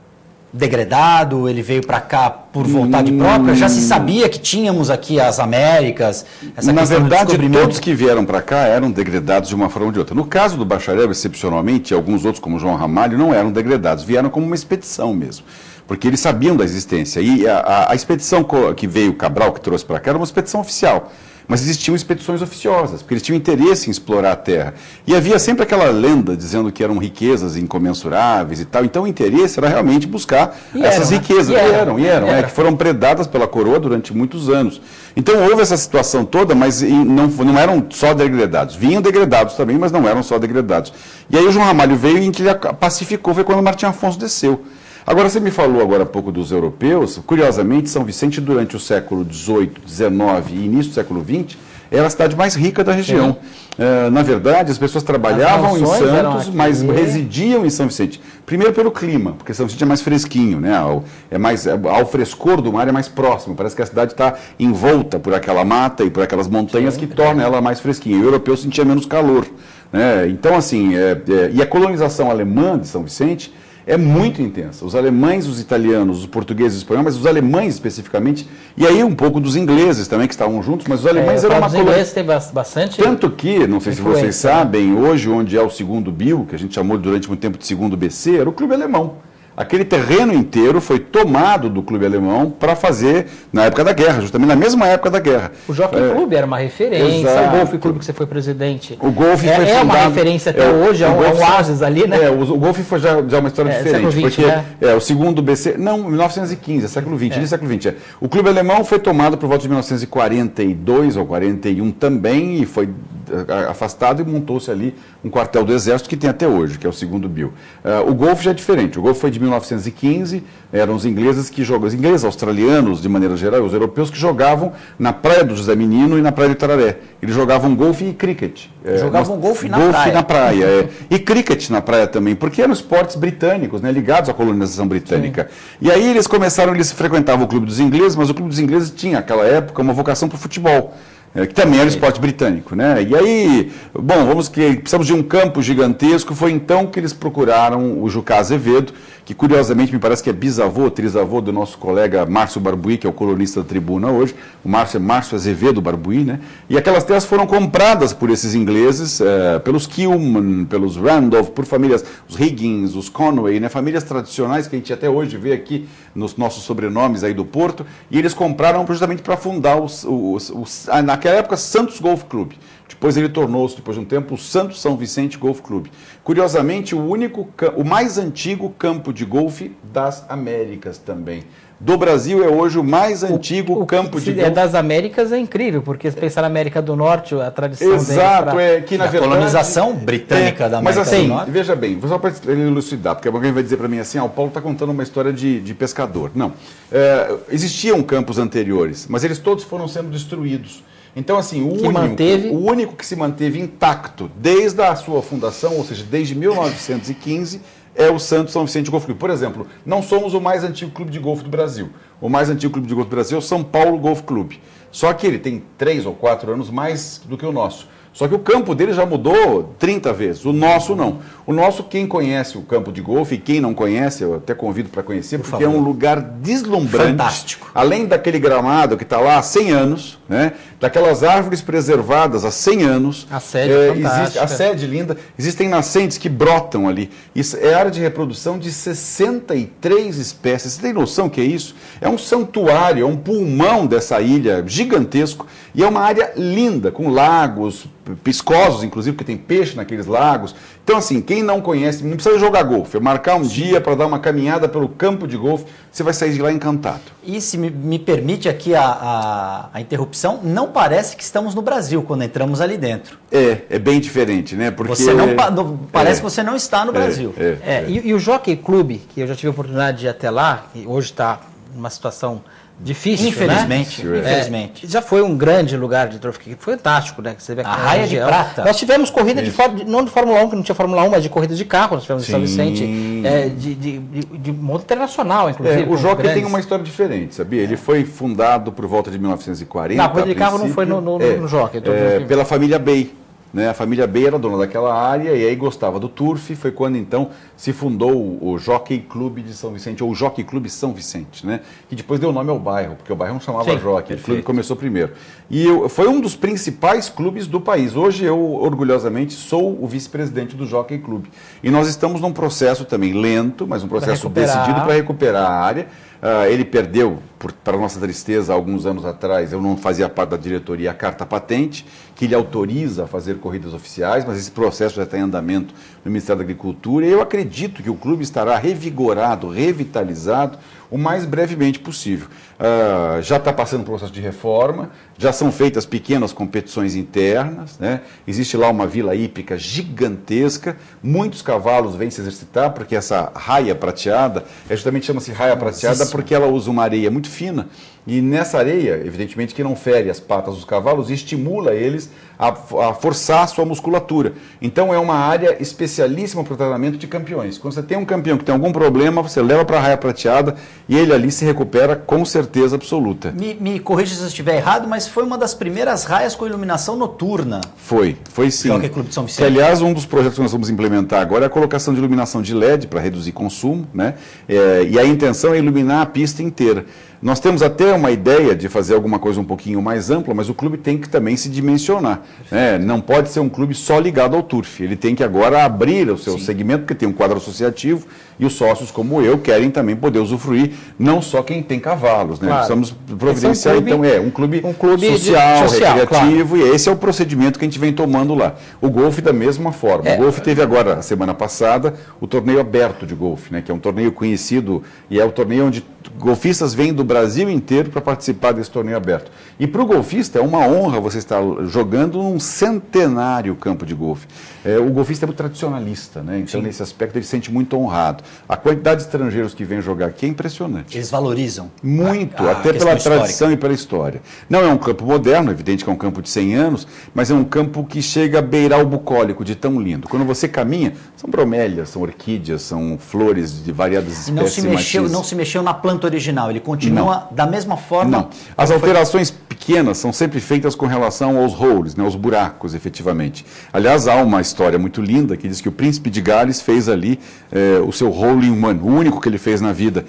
degradado, ele veio para cá por vontade própria? Já se sabia que tínhamos aqui as Américas? Na verdade, todos que vieram para cá eram degredados de uma forma ou de outra. No caso do bacharel, excepcionalmente, alguns outros, como João Ramalho, não eram degredados, vieram como uma expedição mesmo, porque eles sabiam da existência. E a expedição que veio, Cabral, que trouxe para cá, era uma expedição oficial. Mas existiam expedições oficiosas, porque eles tinham interesse em explorar a terra. E havia sempre aquela lenda dizendo que eram riquezas incomensuráveis e tal. Então o interesse era realmente buscar essas riquezas. Que foram predadas pela coroa durante muitos anos. Então houve essa situação toda, mas não eram só degredados. Vinham degredados também, mas não eram só degredados. E aí o João Ramalho veio e em que ele pacificou, foi quando o Martim Afonso desceu. Agora, você me falou agora há pouco dos europeus. Curiosamente, São Vicente, durante o século XVIII, XIX e início do século XX, era a cidade mais rica da região. Na verdade, as pessoas trabalhavam em Santos, mas residiam em São Vicente. Primeiro pelo clima, porque São Vicente é mais fresquinho, né? Ao frescor do mar é mais próximo. Parece que a cidade está envolta por aquela mata e por aquelas montanhas que torna ela mais fresquinha. O europeu sentia menos calor, né? Então, assim, e a colonização alemã de São Vicente é muito intensa. Os alemães, os italianos, os portugueses, os espanhóis, mas os alemães especificamente, e aí um pouco dos ingleses também, que estavam juntos, mas os alemães eram uma colônia. Os ingleses têm bastante... Tanto que, não sei se vocês sabem, hoje onde é o segundo BIL, que a gente chamou durante muito tempo de segundo BC, era o Clube Alemão. Aquele terreno inteiro foi tomado do Clube Alemão para fazer, na época da guerra, justamente na mesma época da guerra. O Jockey Club era uma referência, exato. O Golf Club que você foi presidente. O Golf foi fundado, uma referência até hoje, é um oásis ali, né? O Golf foi já uma história diferente, XX, porque né? O segundo BC, não, 1915, século XX, século XX. O Clube Alemão foi tomado por volta de 1942 ou 41 também, e foi afastado e montou-se ali um quartel do Exército que tem até hoje, que é o segundo BIL. O Golf já é diferente, o Golf foi de 1915, eram os ingleses que jogavam, os ingleses, australianos de maneira geral, os europeus que jogavam na praia do José Menino e na praia de Tararé. Eles jogavam golfe e cricket. Jogavam golfe na praia. E cricket na praia também, porque eram esportes britânicos, né, ligados à colonização britânica. Sim. E aí eles frequentavam o Clube dos Ingleses, mas o Clube dos Ingleses tinha, naquela época, uma vocação para o futebol. Que também era esporte britânico, né? E aí, precisamos de um campo gigantesco, foi então que eles procuraram o Jucá Azevedo, que curiosamente me parece que é bisavô, trisavô do nosso colega Márcio Barbuí, que é o colunista da Tribuna hoje, o Márcio é Márcio Azevedo Barbuí, né? E aquelas terras foram compradas por esses ingleses, pelos Kilman, pelos Randolph, por famílias, os Higgins, os Conway, né? Famílias tradicionais que a gente até hoje vê aqui nos nossos sobrenomes aí do Porto, e eles compraram justamente para fundar naquela época, Santos Golf Club. Depois ele tornou-se, depois de um tempo, o Santos São Vicente Golf Club. Curiosamente, o mais antigo campo de golfe das Américas também. Do Brasil é hoje o mais antigo campo de golfe. Das Américas é incrível, porque se pensar na América do Norte, a tradição exato, que na verdade... A colonização britânica da América do Norte. Veja bem, só para elucidar, porque alguém vai dizer para mim assim, o Paulo está contando uma história de pescador. Não. Existiam campos anteriores, mas eles todos foram sendo destruídos. Então, assim, o único que se manteve intacto desde a sua fundação, ou seja, desde 1915, é o Santos São Vicente Golf Clube. Por exemplo, não somos o mais antigo clube de golfe do Brasil. O mais antigo clube de golfe do Brasil é o São Paulo Golf Clube. Só que ele tem 3 ou 4 anos mais do que o nosso. Só que o campo dele já mudou 30 vezes, o nosso não. O nosso, quem conhece o campo de golfe e quem não conhece, eu até convido para conhecer, porque é um lugar deslumbrante. Fantástico. Além daquele gramado que está lá há 100 anos, né? Daquelas árvores preservadas há 100 anos. A sede é fantástica. A sede linda. Existem nascentes que brotam ali. Isso é área de reprodução de 63 espécies. Você tem noção que é isso? É um santuário, é um pulmão dessa ilha gigantesco. E é uma área linda, com lagos piscosos, inclusive, porque tem peixe naqueles lagos. Então, assim, quem não conhece, não precisa jogar golfe, é marcar um dia para dar uma caminhada pelo campo de golfe, você vai sair de lá encantado. E se me permite aqui a interrupção, não parece que estamos no Brasil quando entramos ali dentro. É bem diferente, né? Porque você não, parece que você não está no Brasil. E o Jockey Club, que eu já tive a oportunidade de ir até lá, que hoje está numa situação difícil, infelizmente, né? Infelizmente. Já foi um grande lugar de trophy, fantástico, né? Você vê a Raia de Prata. Nós tivemos corrida não de Fórmula 1, que não tinha Fórmula 1, mas de corrida de carro, nós tivemos em São Vicente, de modo internacional, inclusive. O Jockey tem uma história diferente, sabia? Ele foi fundado por volta de 1940. Não, a corrida de carro não foi no Jockey. Pela família Bay. Né? A família Bay era dona daquela área e aí gostava do turf. Foi quando então se fundou o Jockey Clube de São Vicente, ou o Jockey Clube São Vicente, né? Que depois deu nome ao bairro, porque o bairro não chamava Jockey, o clube começou primeiro. E foi um dos principais clubes do país. Hoje eu, orgulhosamente, sou o vice-presidente do Jockey Clube. E nós estamos num processo também lento, mas um processo decidido para recuperar a área. Ele perdeu, para nossa tristeza, alguns anos atrás, eu não fazia parte da diretoria, a carta patente, que lhe autoriza a fazer corridas oficiais, mas esse processo já está em andamento no Ministério da Agricultura e eu acredito que o clube estará revigorado, revitalizado o mais brevemente possível. Já está passando um processo de reforma, já são feitas pequenas competições internas, né? Existe lá uma vila hípica gigantesca, muitos cavalos vêm se exercitar, porque essa raia prateada, justamente chama-se raia prateada porque ela usa uma areia muito fina, e nessa areia, evidentemente que não fere as patas dos cavalos e estimula eles a forçar a sua musculatura. Então é uma área especialíssima para o tratamento de campeões. Quando você tem um campeão que tem algum problema, você leva para a raia prateada e ele ali se recupera com certeza absoluta. Me corrija se eu estiver errado, mas foi uma das primeiras raias com iluminação noturna. Foi sim. Jockey Clube de São Vicente. Que, aliás, um dos projetos que nós vamos implementar agora é a colocação de iluminação de LED para reduzir consumo, né? E a intenção é iluminar a pista inteira. Nós temos até uma ideia de fazer alguma coisa um pouquinho mais ampla, mas o clube tem que também se dimensionar. Né? Não pode ser um clube só ligado ao turf. Ele tem que agora abrir o seu segmento, porque tem um quadro associativo e os sócios, como eu, querem também poder usufruir, não só quem tem cavalos. Né? Claro. Precisamos providenciar, um clube social, recreativo, claro. E esse é o procedimento que a gente vem tomando lá. O golfe da mesma forma. O golfe teve agora, semana passada, o torneio aberto de golfe, né? Que é um torneio conhecido e é o torneio onde golfistas vêm do Brasil inteiro para participar desse torneio aberto. E para o golfista é uma honra você estar jogando num centenário campo de golfe. O golfista é muito tradicionalista, né? Então nesse aspecto ele se sente muito honrado. A quantidade de estrangeiros que vêm jogar aqui é impressionante. Eles valorizam. Muito, até pela tradição e pela história. Não é um campo moderno, evidente que é um campo de 100 anos, mas é um campo que chega a beirar o bucólico de tão lindo. Quando você caminha, são bromélias, são orquídeas, são flores de variadas espécies. E não se mexeu na planta original, ele continua da mesma forma? Não. As alterações pequenas são sempre feitas com relação aos holes, né, aos buracos, efetivamente. Aliás, há uma história muito linda que diz que o príncipe de Gales fez ali o seu hole-in-one, o único que ele fez na vida.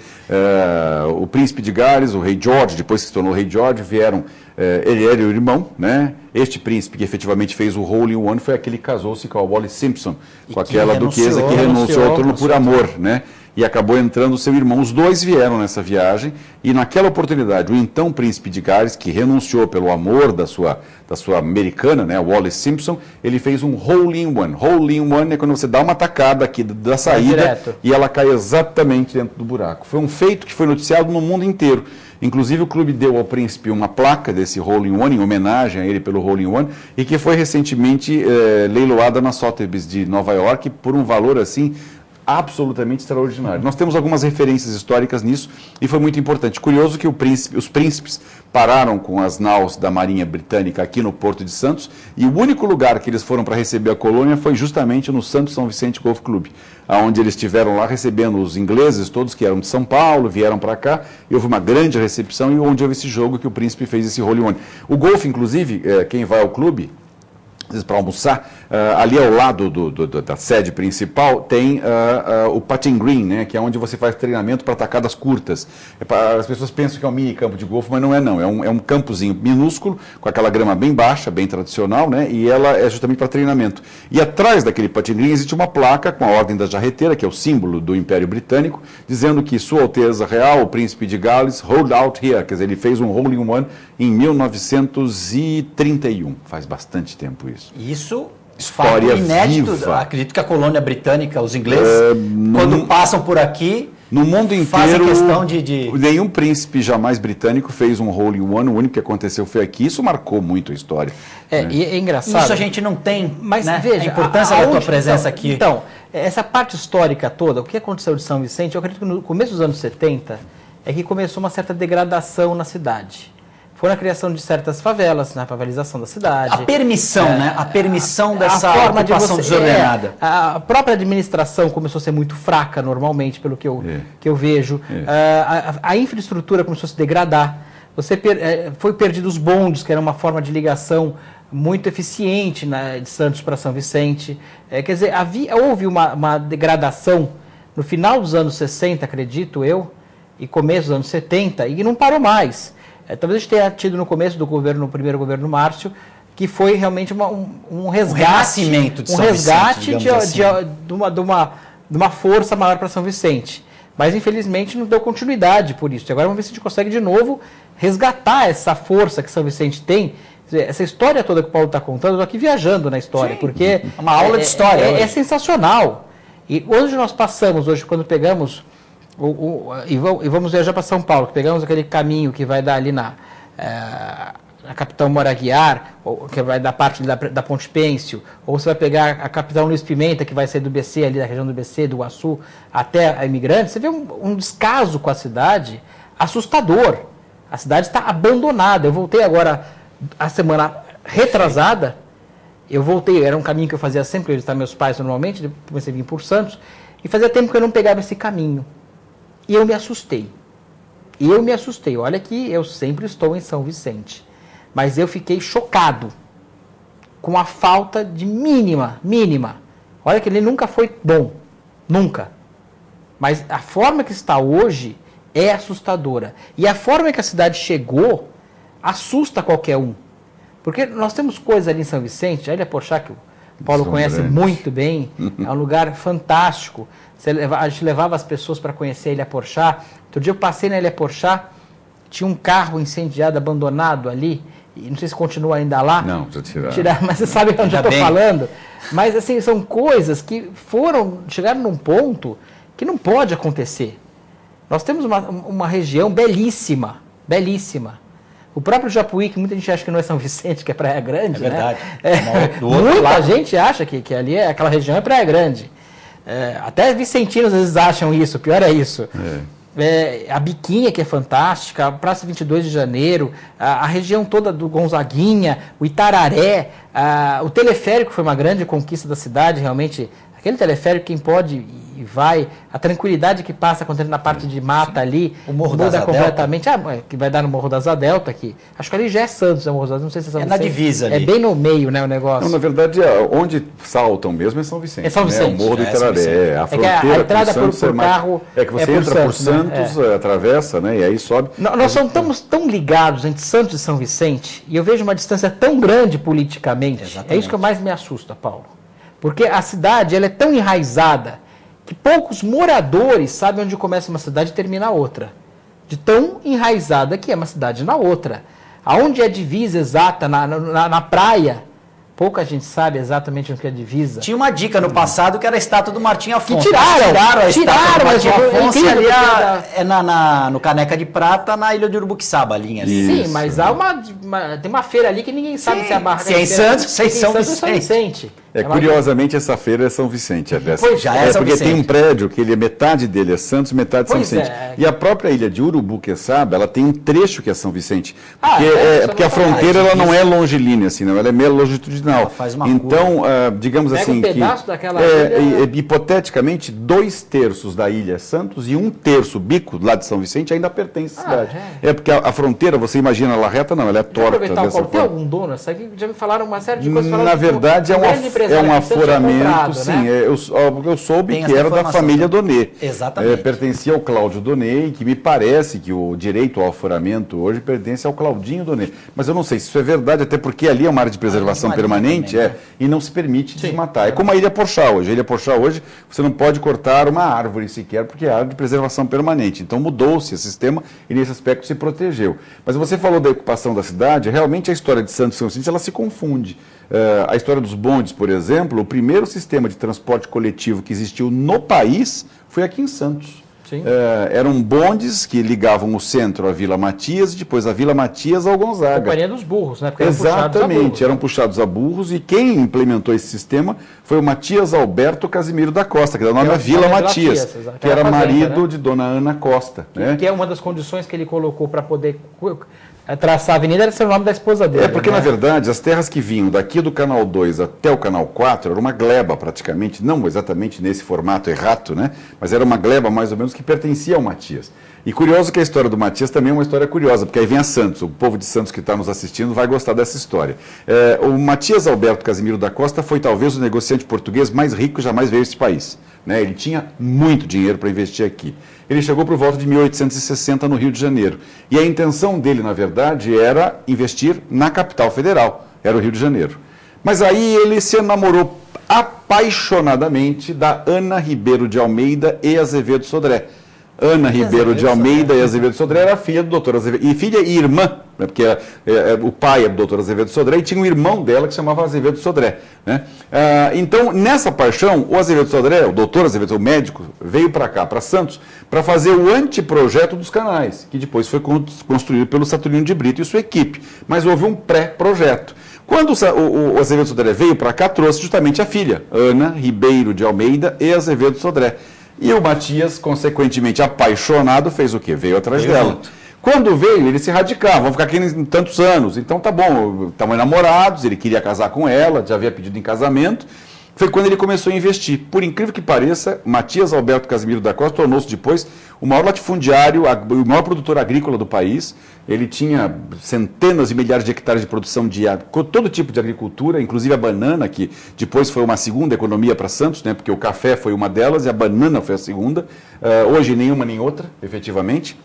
O príncipe de Gales, o rei George, depois que se tornou rei George, vieram, ele era o irmão, né? Este príncipe que efetivamente fez o hole-in-one foi aquele que casou-se com a Wallis Simpson, com aquela duquesa que renunciou ao trono por amor, né? E acabou entrando o seu irmão. Os dois vieram nessa viagem e naquela oportunidade o então príncipe de Gales, que renunciou pelo amor da sua americana, né, Wallis Simpson, ele fez um hole-in-one. Hole-in-one é quando você dá uma tacada aqui da saída e ela cai exatamente dentro do buraco. Foi um feito que foi noticiado no mundo inteiro. Inclusive o clube deu ao príncipe uma placa desse hole-in-one, em homenagem a ele pelo hole-in-one, e que foi recentemente leiloada na Sotheby's de Nova York por um valor assim absolutamente extraordinário. Nós temos algumas referências históricas nisso e foi muito importante. Curioso que os príncipes pararam com as naus da Marinha Britânica aqui no Porto de Santos e o único lugar que eles foram para receber a colônia foi justamente no Santos São Vicente Golf Club, onde eles estiveram lá recebendo os ingleses todos que eram de São Paulo, vieram para cá e houve uma grande recepção e onde houve esse jogo que o príncipe fez esse hole-in-one. O golfe, inclusive, quem vai ao clube, vezes para almoçar, ali ao lado da sede principal tem o putting green, né, que é onde você faz treinamento para tacadas curtas. As pessoas pensam que é um mini campo de golfe, mas não é não. É um campozinho minúsculo, com aquela grama bem baixa, bem tradicional, né, e ela é justamente para treinamento. E atrás daquele putting green existe uma placa com a Ordem da Jarreteira, que é o símbolo do Império Britânico, dizendo que Sua Alteza Real, o Príncipe de Gales, hold out here. Quer dizer, ele fez um hole-in-one em 1931. Faz bastante tempo isso. Isso, história fato inédito. viva. Acredito que a colônia britânica, os ingleses, quando passam por aqui, no mundo inteiro, fazem questão nenhum príncipe jamais britânico fez um hole-in-one, o único que aconteceu foi aqui. Isso marcou muito a história. Né? E é engraçado. Isso a gente não tem, mas né? Veja, a importância da tua presença então, aqui. Então, essa parte histórica toda, o que aconteceu de São Vicente, eu acredito que no começo dos anos 70 é que começou uma certa degradação na cidade. Foi na criação de certas favelas, na favelização da cidade. A permissão, né? A permissão dessa forma ocupação desordenada. A própria administração começou a ser muito fraca, normalmente, pelo que eu vejo. A infraestrutura começou a se degradar. Foi perdido os bondes, que era uma forma de ligação muito eficiente de Santos para São Vicente. Quer dizer, houve uma degradação no final dos anos 60, acredito eu, e começo dos anos 70, e não parou mais. Talvez a gente tenha tido no começo do governo, no primeiro governo Márcio, que foi realmente um resgate. Um renascimento de São resgate Vicente, de uma força maior para São Vicente. Mas, infelizmente, não deu continuidade por isso. E agora vamos ver se a gente consegue, de novo, resgatar essa força que São Vicente tem. Essa história toda que o Paulo está contando, eu estou aqui viajando na história, porque é uma aula de história. É sensacional. E hoje nós passamos, quando pegamos... E vamos viajar para São Paulo, que pegamos aquele caminho que vai dar ali na Capitão Mora Aguiar, que vai dar parte da Ponte Pêncio, ou você vai pegar a Capitão Luiz Pimenta, que vai ser do BC, ali da região do BC, do Iguaçu, até a Imigrante, você vê um descaso com a cidade assustador. A cidade está abandonada. Eu voltei agora, a semana retrasada, era um caminho que eu fazia sempre, que eu ia visitar meus pais normalmente, depois comecei a vir por Santos, e fazia tempo que eu não pegava esse caminho. E eu me assustei. Olha que eu sempre estou em São Vicente. Mas eu fiquei chocado com a falta de mínima. Olha que ele nunca foi bom. Nunca. Mas a forma que está hoje é assustadora. E a forma que a cidade chegou assusta qualquer um. Porque nós temos coisas ali em São Vicente, a Ilha Porchá, que o Paulo conhece muito bem, é um lugar fantástico. A gente levava as pessoas para conhecer a Ilha Porchá. Outro dia eu passei na Ilha Porchá, tinha um carro incendiado, abandonado ali, e não sei se continua ainda lá. Não, já tiraram. Mas você sabe onde eu estou falando. Mas assim, são coisas que chegaram num ponto que não pode acontecer. Nós temos uma região belíssima. O próprio Japuí, que muita gente acha que não é São Vicente, que é Praia Grande. É verdade. Muita gente acha que ali aquela região é Praia Grande. Até vicentinos às vezes acham isso, pior é isso. A Biquinha, que é fantástica, a Praça 22 de Janeiro, a região toda do Gonzaguinha, o Itararé, o teleférico foi uma grande conquista da cidade, realmente. Aquele teleférico, quem pode e vai, a tranquilidade que passa quando entra na parte de mata ali, o Morro da Asa completamente, que vai dar no Morro da Asa Delta aqui. Acho que ali já é Santos, Morro da Asa, não sei se é São Vicente. Na divisa ali. É bem no meio, né, o negócio. Não, na verdade, onde saltam mesmo é São Vicente. É São Vicente. Né? O Morro do Itararé, a fronteira a entrada por carro é que você entra por Santos, atravessa, né, e aí sobe. Nós estamos tão ligados entre Santos e São Vicente, e eu vejo uma distância tão grande politicamente. Exatamente. É isso que mais me assusta, Paulo. Porque a cidade ela é tão enraizada que poucos moradores sabem onde começa uma cidade e termina a outra. De tão enraizada que é uma cidade na outra. Aonde é a divisa exata, na praia, pouca gente sabe exatamente onde é a divisa. Tinha uma dica no passado que era a estátua do Martim Afonso. Que tiraram a estátua do Martim Afonso ali ali no Caneca de Prata, na Ilha de Urubuquiçaba, a linha ali. Sim, mas há tem uma feira ali que ninguém sabe se é a barra. Se é em Santos, se é em São Vicente. Curiosamente, essa feira é São Vicente. Pois já é São porque Vicente. tem um prédio que metade dele é Santos, metade São Vicente. E a própria ilha de Urubuqueçaba, ela tem um trecho que é São Vicente. Porque a fronteira ela não é longilínea, assim, não, ela é meio longitudinal. Faz uma então, digamos Pega assim, um pedaço daquela hipoteticamente, 2/3 da ilha é Santos e 1/3, bico lá de São Vicente, ainda pertence à cidade. Porque a fronteira, você imagina ela reta, não, ela é torta. Tem algum dono? Já me falaram uma série de coisas. Na verdade, é um aforamento, sim. Né? Eu soube que era da família Donê. Exatamente. Pertencia ao Cláudio Donê, e que me parece que o direito ao aforamento hoje pertence ao Claudinho Donê. Mas eu não sei se isso é verdade, até porque ali é uma área de preservação permanente também, e não se permite desmatar. É como a Ilha Porchá hoje. A Ilha Porchá hoje, você não pode cortar uma árvore sequer, porque é área de preservação permanente. Então mudou-se esse sistema e nesse aspecto se protegeu. Mas você falou da ocupação da cidade, realmente a história de Santos e São Vicente, ela se confunde. A história dos bondes, por exemplo, o primeiro sistema de transporte coletivo que existiu no país foi aqui em Santos. Eram bondes que ligavam o centro à Vila Matias e depois a Vila Matias ao Gonzaga. A Companhia dos Burros, né? Porque Exatamente, eram puxados a burros, e quem implementou esse sistema foi o Matias Alberto Casimiro da Costa, que dá o nome a Vila Matias, que era marido de Dona Ana Costa. Que é uma das condições que ele colocou para poder traçar a avenida, era ser o nome da esposa dele. Porque, na verdade, as terras que vinham daqui do Canal 2 até o Canal 4 era uma gleba, praticamente, não exatamente nesse formato errato, né? Mas era uma gleba, mais ou menos, que pertencia ao Matias. E curioso que a história do Matias também é uma história curiosa, porque aí vem a Santos, o povo de Santos que está nos assistindo vai gostar dessa história. O Matias Alberto Casimiro da Costa foi talvez o negociante português mais rico que jamais veio a este país. Né? Ele tinha muito dinheiro para investir aqui. Ele chegou por volta de 1860 no Rio de Janeiro. E a intenção dele, na verdade, era investir na capital federal, era o Rio de Janeiro. Mas aí ele se enamorou apaixonadamente da Ana Ribeiro de Almeida e Azevedo Sodré. Ana Ribeiro de Almeida e Azevedo Sodré era filha do doutor Azevedo, e filha e irmã, né, porque o pai é do doutor Azevedo Sodré e tinha um irmão dela que se chamava Azevedo Sodré. Né? Então, nessa paixão, o Azevedo Sodré, o doutor Azevedo, o médico, veio para cá, para Santos, para fazer o anteprojeto dos canais, que depois foi construído pelo Saturnino de Brito e sua equipe, mas houve um pré-projeto. Quando o Azevedo Sodré veio para cá, trouxe justamente a filha, Ana Ribeiro de Almeida e Azevedo Sodré. E o Matias, consequentemente apaixonado, fez o quê? Veio atrás dela. Quando veio, eles se radicavam, vão ficar aqui em tantos anos. Então tá bom, estavam enamorados, ele queria casar com ela, já havia pedido em casamento. Foi quando ele começou a investir. Por incrível que pareça, Matias Alberto Casimiro da Costa tornou-se depois o maior latifundiário, o maior produtor agrícola do país. Ele tinha centenas de milhares de hectares de produção de todo tipo de agricultura, inclusive a banana, que depois foi uma segunda economia para Santos, né, porque o café foi uma delas e a banana foi a segunda. Hoje nenhuma nem outra, efetivamente.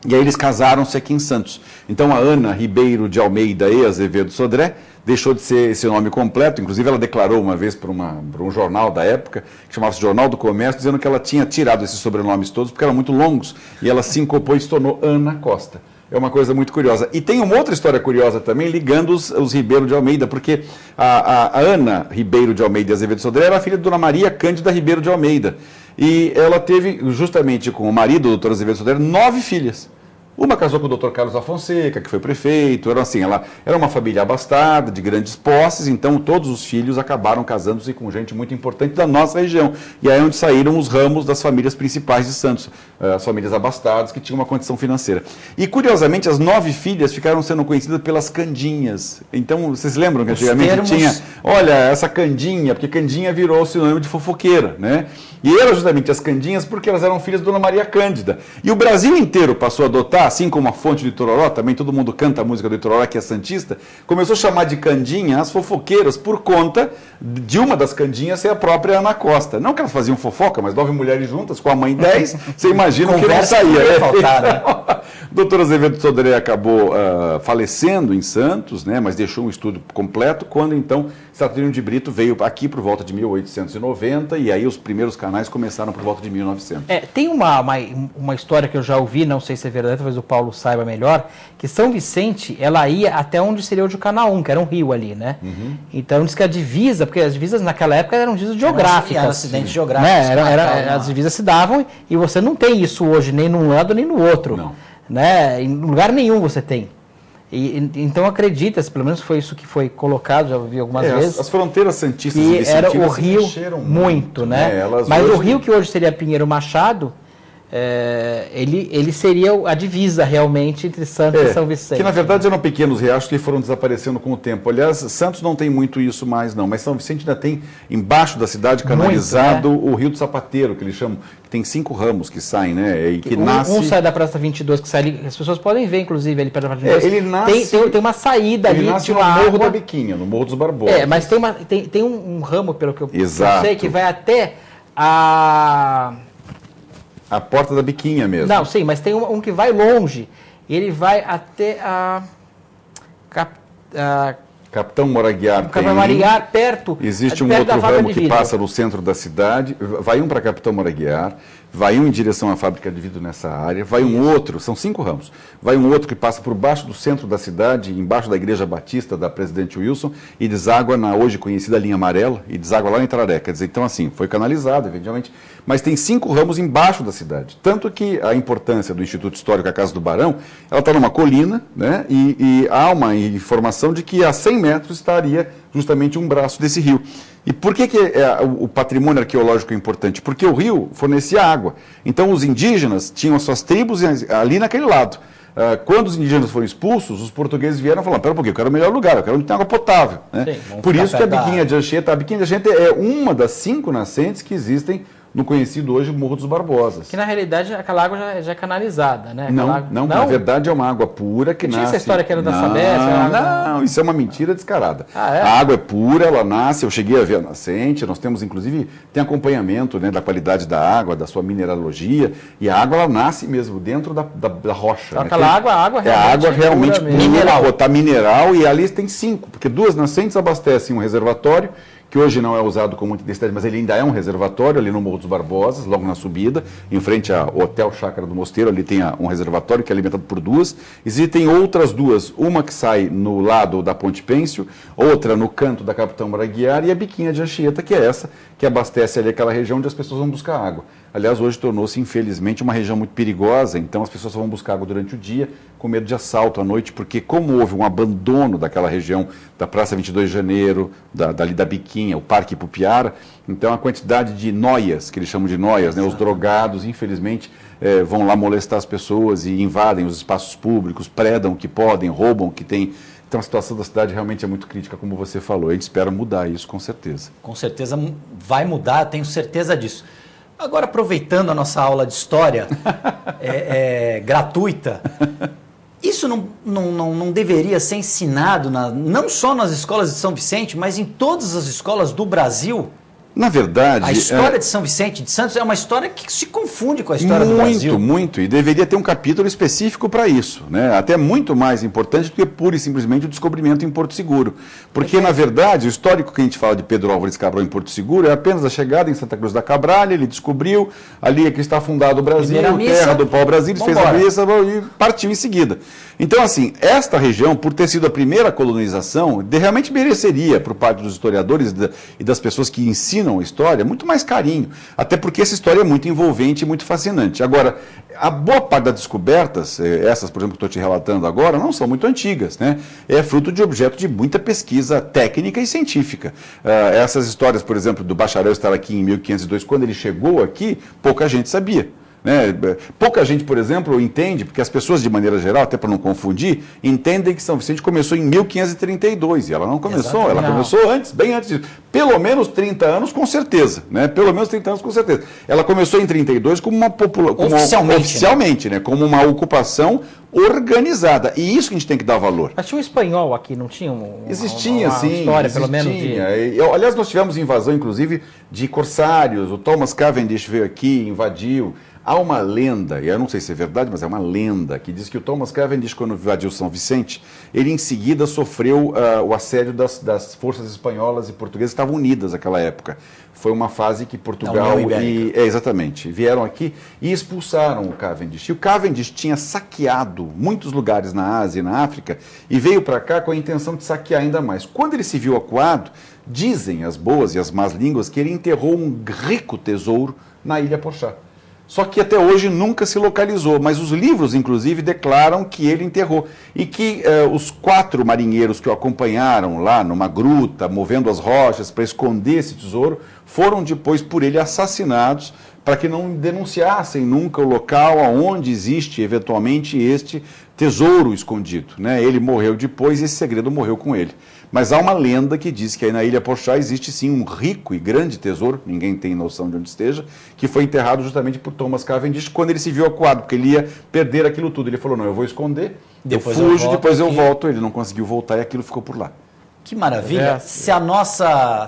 E aí eles casaram-se aqui em Santos. Então a Ana Ribeiro de Almeida e Azevedo Sodré deixou de ser esse nome completo, inclusive ela declarou uma vez para um jornal da época, que chamava-se Jornal do Comércio, dizendo que ela tinha tirado esses sobrenomes todos porque eram muito longos, e ela se incorporou e se tornou Ana Costa. É uma coisa muito curiosa. E tem uma outra história curiosa também, ligando os Ribeiro de Almeida, porque a Ana Ribeiro de Almeida e Azevedo Sodré era filha de Dona Maria Cândida Ribeiro de Almeida. E ela teve, justamente com o marido, o doutor Azevedo Sodré, 9 filhas. Uma casou com o doutor Carlos Afonseca, que foi prefeito, ela era uma família abastada, de grandes posses, então todos os filhos acabaram casando-se com gente muito importante da nossa região. E aí é onde saíram os ramos das famílias principais de Santos, as famílias abastadas, que tinham uma condição financeira. E, curiosamente, as 9 filhas ficaram sendo conhecidas pelas Candinhas. Então, vocês lembram que antigamente tinha, olha, essa Candinha, porque Candinha virou sinônimo de fofoqueira, né? E eram justamente as Candinhas porque elas eram filhas de Dona Maria Cândida. E o Brasil inteiro passou a adotar, assim como a fonte do Itororó, também todo mundo canta a música do Itororó, que é santista, começou a chamar de Candinha as fofoqueiras por conta de uma das Candinhas ser a própria Ana Costa. Não que elas faziam fofoca, mas 9 mulheres juntas, com a mãe 10, você imagina que não saía. Faltar, né? O doutor Azevedo Sodré acabou falecendo em Santos, né, mas deixou um estudo completo, quando então Saturnino de Brito veio aqui por volta de 1890, e aí os primeiros canais começaram por volta de 1900. Tem uma história que eu já ouvi, não sei se é verdade, talvez o Paulo saiba melhor, que São Vicente, ela ia até onde seria hoje o Canal 1, que era um rio ali, né? Uhum. Então diz que a divisa, porque as divisas naquela época eram divisas geográficas. Era acidente geográfico. Né? As divisas se davam, e você não tem isso hoje, nem num lado nem no outro. Não. Né? Em lugar nenhum você tem. Então acredita-se, pelo menos foi isso que foi colocado, já vi algumas vezes. As fronteiras santistas que era o rio muito, né? Mas hoje... o rio que hoje seria Pinheiro Machado, ele seria a divisa realmente entre Santos e São Vicente. Que na verdade eram pequenos riachos que foram desaparecendo com o tempo. Aliás, Santos não tem muito isso mais não, mas São Vicente ainda tem embaixo da cidade canalizado muito, né? O Rio do Sapateiro, que eles chamam, que tem 5 ramos que saem, né? E que nasce... Um sai da Praça 22, que sai ali, as pessoas podem ver inclusive ali perto da Praça 22. Ele nasce, tem uma saída ali nasce de uma no Morro água, da Biquinha, no Morro dos Barbosa. Mas tem um ramo, pelo que eu Exato. sei, que vai até a Porta da Biquinha mesmo. Não, sim, mas tem um que vai longe. Ele vai até Capitão Moraguiar. Capitão Moraguiar, perto. Existe um perto outro ramo que passa no centro da cidade. Vai um para Capitão Moraguiar, vai um em direção à fábrica de vidro nessa área, vai um outro, são 5 ramos. Vai um outro que passa por baixo do centro da cidade, embaixo da Igreja Batista da Presidente Wilson, e deságua na hoje conhecida linha amarela, e deságua lá em Traré. Quer dizer, então assim, foi canalizado, evidentemente, mas tem 5 ramos embaixo da cidade. Tanto que a importância do Instituto Histórico, a Casa do Barão, ela está numa colina, né, e há uma informação de que a 100 metros estaria justamente um braço desse rio. E por que o patrimônio arqueológico é importante? Porque o rio fornecia água. Então os indígenas tinham as suas tribos ali naquele lado. Quando os indígenas foram expulsos, os portugueses vieram e falaram, pera um pouquinho, eu quero o melhor lugar, eu quero onde tem água potável. Né? Sim, por isso que a Biquinha de Anchieta é uma das 5 nascentes que existem no conhecido hoje Morro dos Barbosas. Que na realidade aquela água já é canalizada, né? Não, na verdade é uma água pura que nasce... Tinha essa história que era da Sabesp? Não, isso é uma mentira descarada. É? A água é pura, ela nasce, eu cheguei a ver a nascente, nós temos inclusive, tem acompanhamento, né, da qualidade da água, da sua mineralogia, e a água ela nasce mesmo dentro da rocha. Então, né? Aquela água realmente, água realmente pura, botar mineral, e ali tem 5, porque 2 nascentes abastecem um reservatório, que hoje não é usado com muita intensidade, mas ele ainda é um reservatório ali no Morro dos Barbosas, logo na subida, em frente ao Hotel Chácara do Mosteiro, ali tem um reservatório que é alimentado por 2. Existem outras 2, uma que sai no lado da Ponte Pêncio, outra no canto da Capitão Moraguiar e a Biquinha de Anchieta, que é essa que abastece ali aquela região onde as pessoas vão buscar água. Aliás, hoje tornou-se, infelizmente, uma região muito perigosa, então as pessoas só vão buscar água durante o dia, com medo de assalto à noite, porque como houve um abandono daquela região da Praça 22 de Janeiro, dali da Biquinha, o Parque Ipupiara, então a quantidade de noias, que eles chamam de noias, né, os drogados, infelizmente, vão lá molestar as pessoas e invadem os espaços públicos, predam o que podem, roubam o que tem. Então a situação da cidade realmente é muito crítica, como você falou. A gente espera mudar isso, com certeza. Com certeza vai mudar, tenho certeza disso. Agora, aproveitando a nossa aula de história gratuita, isso não deveria ser ensinado não só nas escolas de São Vicente, mas em todas as escolas do Brasil? Na verdade... A história de São Vicente de Santos é uma história que se confunde com a história do Brasil. Muito, e deveria ter um capítulo específico para isso, né? Até muito mais importante do que pura e simplesmente o descobrimento em Porto Seguro. Porque, na verdade, o histórico que a gente fala de Pedro Álvares Cabral em Porto Seguro é apenas a chegada em Santa Cruz da Cabralha, ele descobriu, ali é que está fundado o Brasil, terra do pau-brasil, ele fez a missa e partiu em seguida. Então, assim, esta região, por ter sido a primeira colonização, realmente mereceria, por parte dos historiadores e das pessoas que ensinam a história, muito mais carinho. Até porque essa história é muito envolvente e muito fascinante. Agora, a boa parte das descobertas, essas, por exemplo, que estou te relatando agora, não são muito antigas, né? É fruto de objeto de muita pesquisa técnica e científica. Essas histórias, por exemplo, do bacharel estar aqui em 1502, quando ele chegou aqui, pouca gente sabia. Né? Pouca gente, por exemplo, entende, porque as pessoas, de maneira geral, até para não confundir, entendem que São Vicente começou em 1532, e ela não começou, Exatamente. Ela começou antes, bem antes disso. Pelo menos 30 anos, com certeza, né? Pelo menos 30 anos, com certeza. Ela começou em 32 como uma população... Oficialmente, né? Como uma ocupação organizada. E isso que a gente tem que dar valor. Mas tinha um espanhol aqui, não tinha Existia, uma sim. história, existia. pelo menos de... Aliás, nós tivemos invasão, inclusive, de corsários. O Thomas Cavendish veio aqui, invadiu. Há uma lenda, e eu não sei se é verdade, mas é uma lenda, que diz que o Thomas Cavendish, quando invadiu São Vicente, ele em seguida sofreu o assédio das forças espanholas e portuguesas que estavam unidas naquela época. Foi uma fase que Portugal exatamente, vieram aqui e expulsaram o Cavendish. E o Cavendish tinha saqueado muitos lugares na Ásia e na África e veio para cá com a intenção de saquear ainda mais. Quando ele se viu acuado, dizem as boas e as más línguas que ele enterrou um rico tesouro na Ilha Pochá. Só que até hoje nunca se localizou, mas os livros, inclusive, declaram que ele enterrou. E que os 4 marinheiros que o acompanharam lá numa gruta, movendo as rochas para esconder esse tesouro, foram depois por ele assassinados, para que não denunciassem nunca o local onde existe, eventualmente, este tesouro escondido, né? Ele morreu depois e esse segredo morreu com ele. Mas há uma lenda que diz que aí na Ilha Porchá existe sim um rico e grande tesouro, ninguém tem noção de onde esteja, que foi enterrado justamente por Thomas Cavendish quando ele se viu acuado, porque ele ia perder aquilo tudo. Ele falou, não, eu vou esconder, depois eu fujo, depois eu volto. Ele não conseguiu voltar e aquilo ficu por lá. Que maravilha. Se a nossa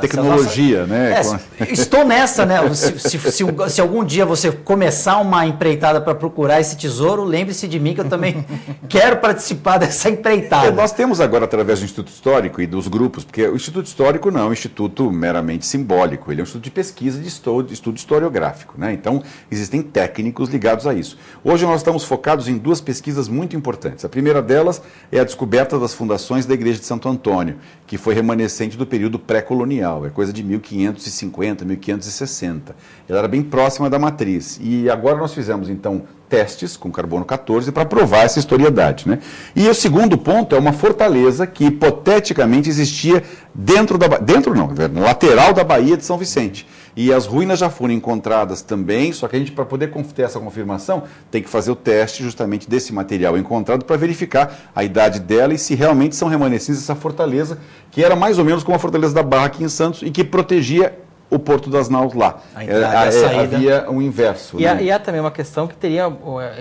tecnologia, né? Estou nessa, né? Se algum dia você começar uma empreitada para procurar esse tesouro, lembre-se de mim que eu também quero participar dessa empreitada. Nós temos agora, através do Instituto Histórico e dos grupos, porque o Instituto Histórico não é um instituto meramente simbólico, ele é um instituto de pesquisa, de estudo historiográfico, né? Então, existem técnicos ligados a isso. Hoje nós estamos focados em 2 pesquisas muito importantes. A primeira delas é a descoberta das fundações da Igreja de Santo Antônio, que foi remanescente do período pré-colonial, é coisa de 1550, 1560. Ela era bem próxima da matriz. E agora nós fizemos, então, testes com carbono 14 para provar essa historiedade, né? E o segundo ponto é uma fortaleza que hipoteticamente existia na lateral da Baía de São Vicente. E as ruínas já foram encontradas também, só que a gente, para poder ter essa confirmação, tem que fazer o teste justamente desse material encontrado para verificar a idade dela e se realmente são remanescentes dessa fortaleza, que era mais ou menos como a fortaleza da Barra aqui em Santos e que protegia o Porto das Naus lá. Havia um inverso. E há também uma questão que teria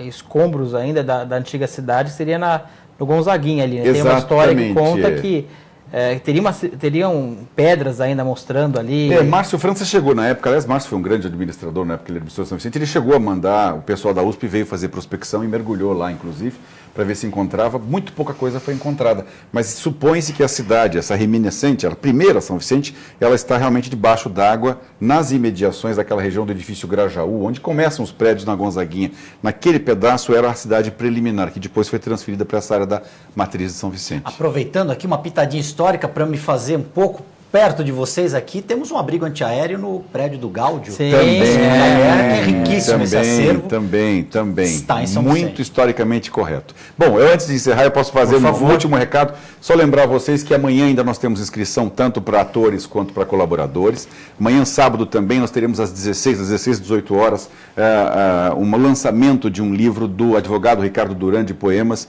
escombros ainda da antiga cidade, seria no Gonzaguinha ali, né? Tem uma história que conta que teriam pedras ainda mostrando ali. Márcio França chegou na época, aliás, Márcio foi um grande administrador na época que ele administrou São Vicente, ele chegou a mandar, o pessoal da USP veio fazer prospecção e mergulhou lá, inclusive, para ver se encontrava, muito pouca coisa foi encontrada, mas supõe-se que a cidade, essa reminiscente, a primeira São Vicente, ela está realmente debaixo d'água, nas imediações daquela região do edifício Grajaú, onde começam os prédios na Gonzaguinha. Naquele pedaço era a cidade preliminar, que depois foi transferida para essa área da matriz de São Vicente. Aproveitando aqui uma pitadinha histórica para me fazer um pouco perto de vocês aqui, temos um abrigo antiaéreo no prédio do Gáudio. Sim. Também, é riquíssimo esse acervo. Também. Está em São muito Vicente. Historicamente correto. Bom, eu antes de encerrar, eu posso fazer um último recado, só lembrar a vocês que amanhã ainda nós temos inscrição tanto para atores quanto para colaboradores. Amanhã, sábado, também, nós teremos às 16 às 18 horas, um lançamento de um livro do advogado Ricardo Duran, de poemas,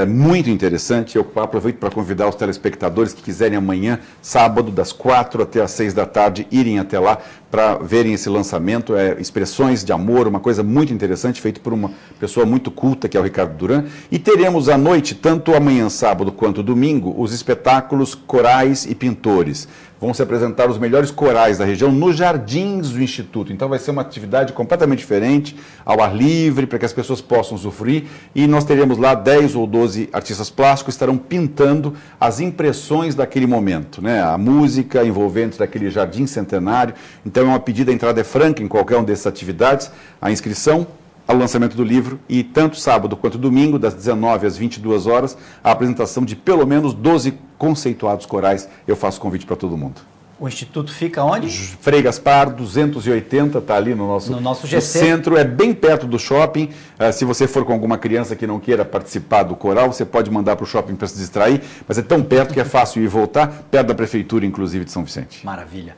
muito interessante. Eu aproveito para convidar os telespectadores que quiserem amanhã, sábado, das 4 até as 6 da tarde, irem até lá para verem esse lançamento, expressões de amor, uma coisa muito interessante, feito por uma pessoa muito culta, que é o Ricardo Duran. E teremos à noite, tanto amanhã, sábado, quanto domingo, os espetáculos Corais e Pintores. Vão se apresentar os melhores corais da região nos jardins do Instituto. Então vai ser uma atividade completamente diferente, ao ar livre, para que as pessoas possam usufruir. E nós teremos lá 10 ou 12 artistas plásticos que estarão pintando as impressões daquele momento, né? A música envolvente daquele jardim centenário. Então é uma pedida, a entrada é franca em qualquer uma dessas atividades. A inscrição ao lançamento do livro e tanto sábado quanto domingo, das 19 às 22 horas, a apresentação de pelo menos 12 conceituados corais. Eu faço convite para todo mundo. O Instituto fica onde? Frei Gaspar, 280, está ali no nosso GC. No centro, é bem perto do shopping. Se você for com alguma criança que não queira participar do coral, você pode mandar para o shopping para se distrair, mas é tão perto que é fácil ir e voltar, perto da prefeitura, inclusive, de São Vicente. Maravilha.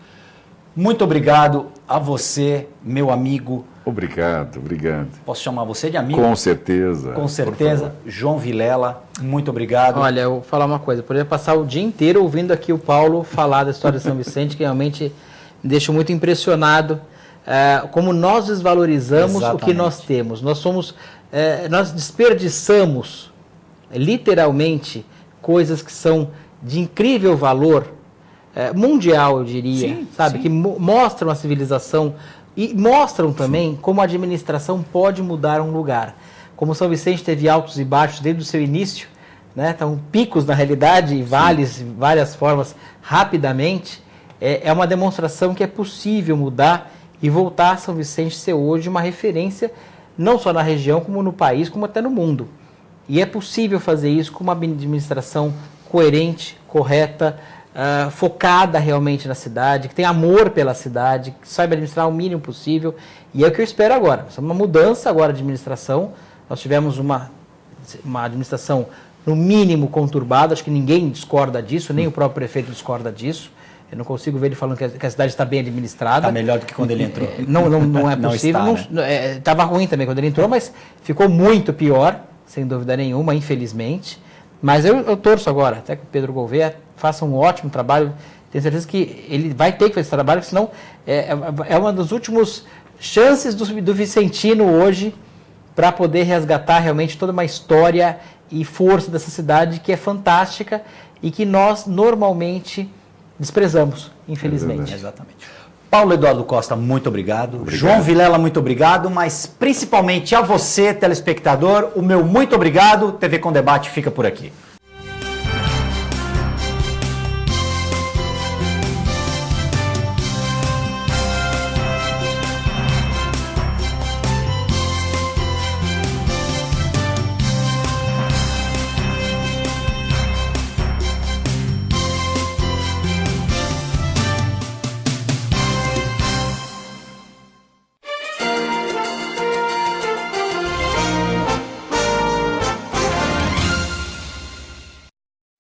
Muito obrigado a você, meu amigo. Obrigado. Posso chamar você de amigo? Com certeza. Com certeza. João Vilela, muito obrigado. Olha, eu vou falar uma coisa. Eu poderia passar o dia inteiro ouvindo aqui o Paulo falar da história de São Vicente, que realmente me deixa muito impressionado. Como nós desvalorizamos o que nós temos. Nós desperdiçamos, literalmente, coisas que são de incrível valor, mundial, eu diria, sim, sabe? Sim. Que mostram a civilização e mostram também sim. Como a administração pode mudar um lugar. Como São Vicente teve altos e baixos desde o seu início, né? Então, picos na realidade e vales, de várias formas, rapidamente, é uma demonstração que é possível mudar e voltar a São Vicente ser hoje uma referência, não só na região, como no país, como até no mundo. E é possível fazer isso com uma administração coerente, correta, focada realmente na cidade, que tem amor pela cidade, que saiba administrar o mínimo possível. E é o que eu espero agora. Nós temos uma mudança agora de administração. Nós tivemos uma administração, no mínimo, conturbada. Acho que ninguém discorda disso, nem o próprio prefeito discorda disso. Eu não consigo ver ele falando que a cidade está bem administrada. Está melhor do que quando ele entrou. Não é possível. Estava ruim também quando ele entrou, mas ficou muito pior, sem dúvida nenhuma, infelizmente. Mas eu torço agora, até que o Pedro Gouveia faça um ótimo trabalho. Tenho certeza que ele vai ter que fazer esse trabalho, senão é uma das últimas chances do Vicentino hoje para poder resgatar realmente toda uma história e força dessa cidade que é fantástica e que nós normalmente desprezamos, infelizmente. Exatamente. Paulo Eduardo Costa, muito obrigado. João Vilela, muito obrigado. Mas principalmente a você, telespectador, o meu muito obrigado. TV com Debate fica por aqui.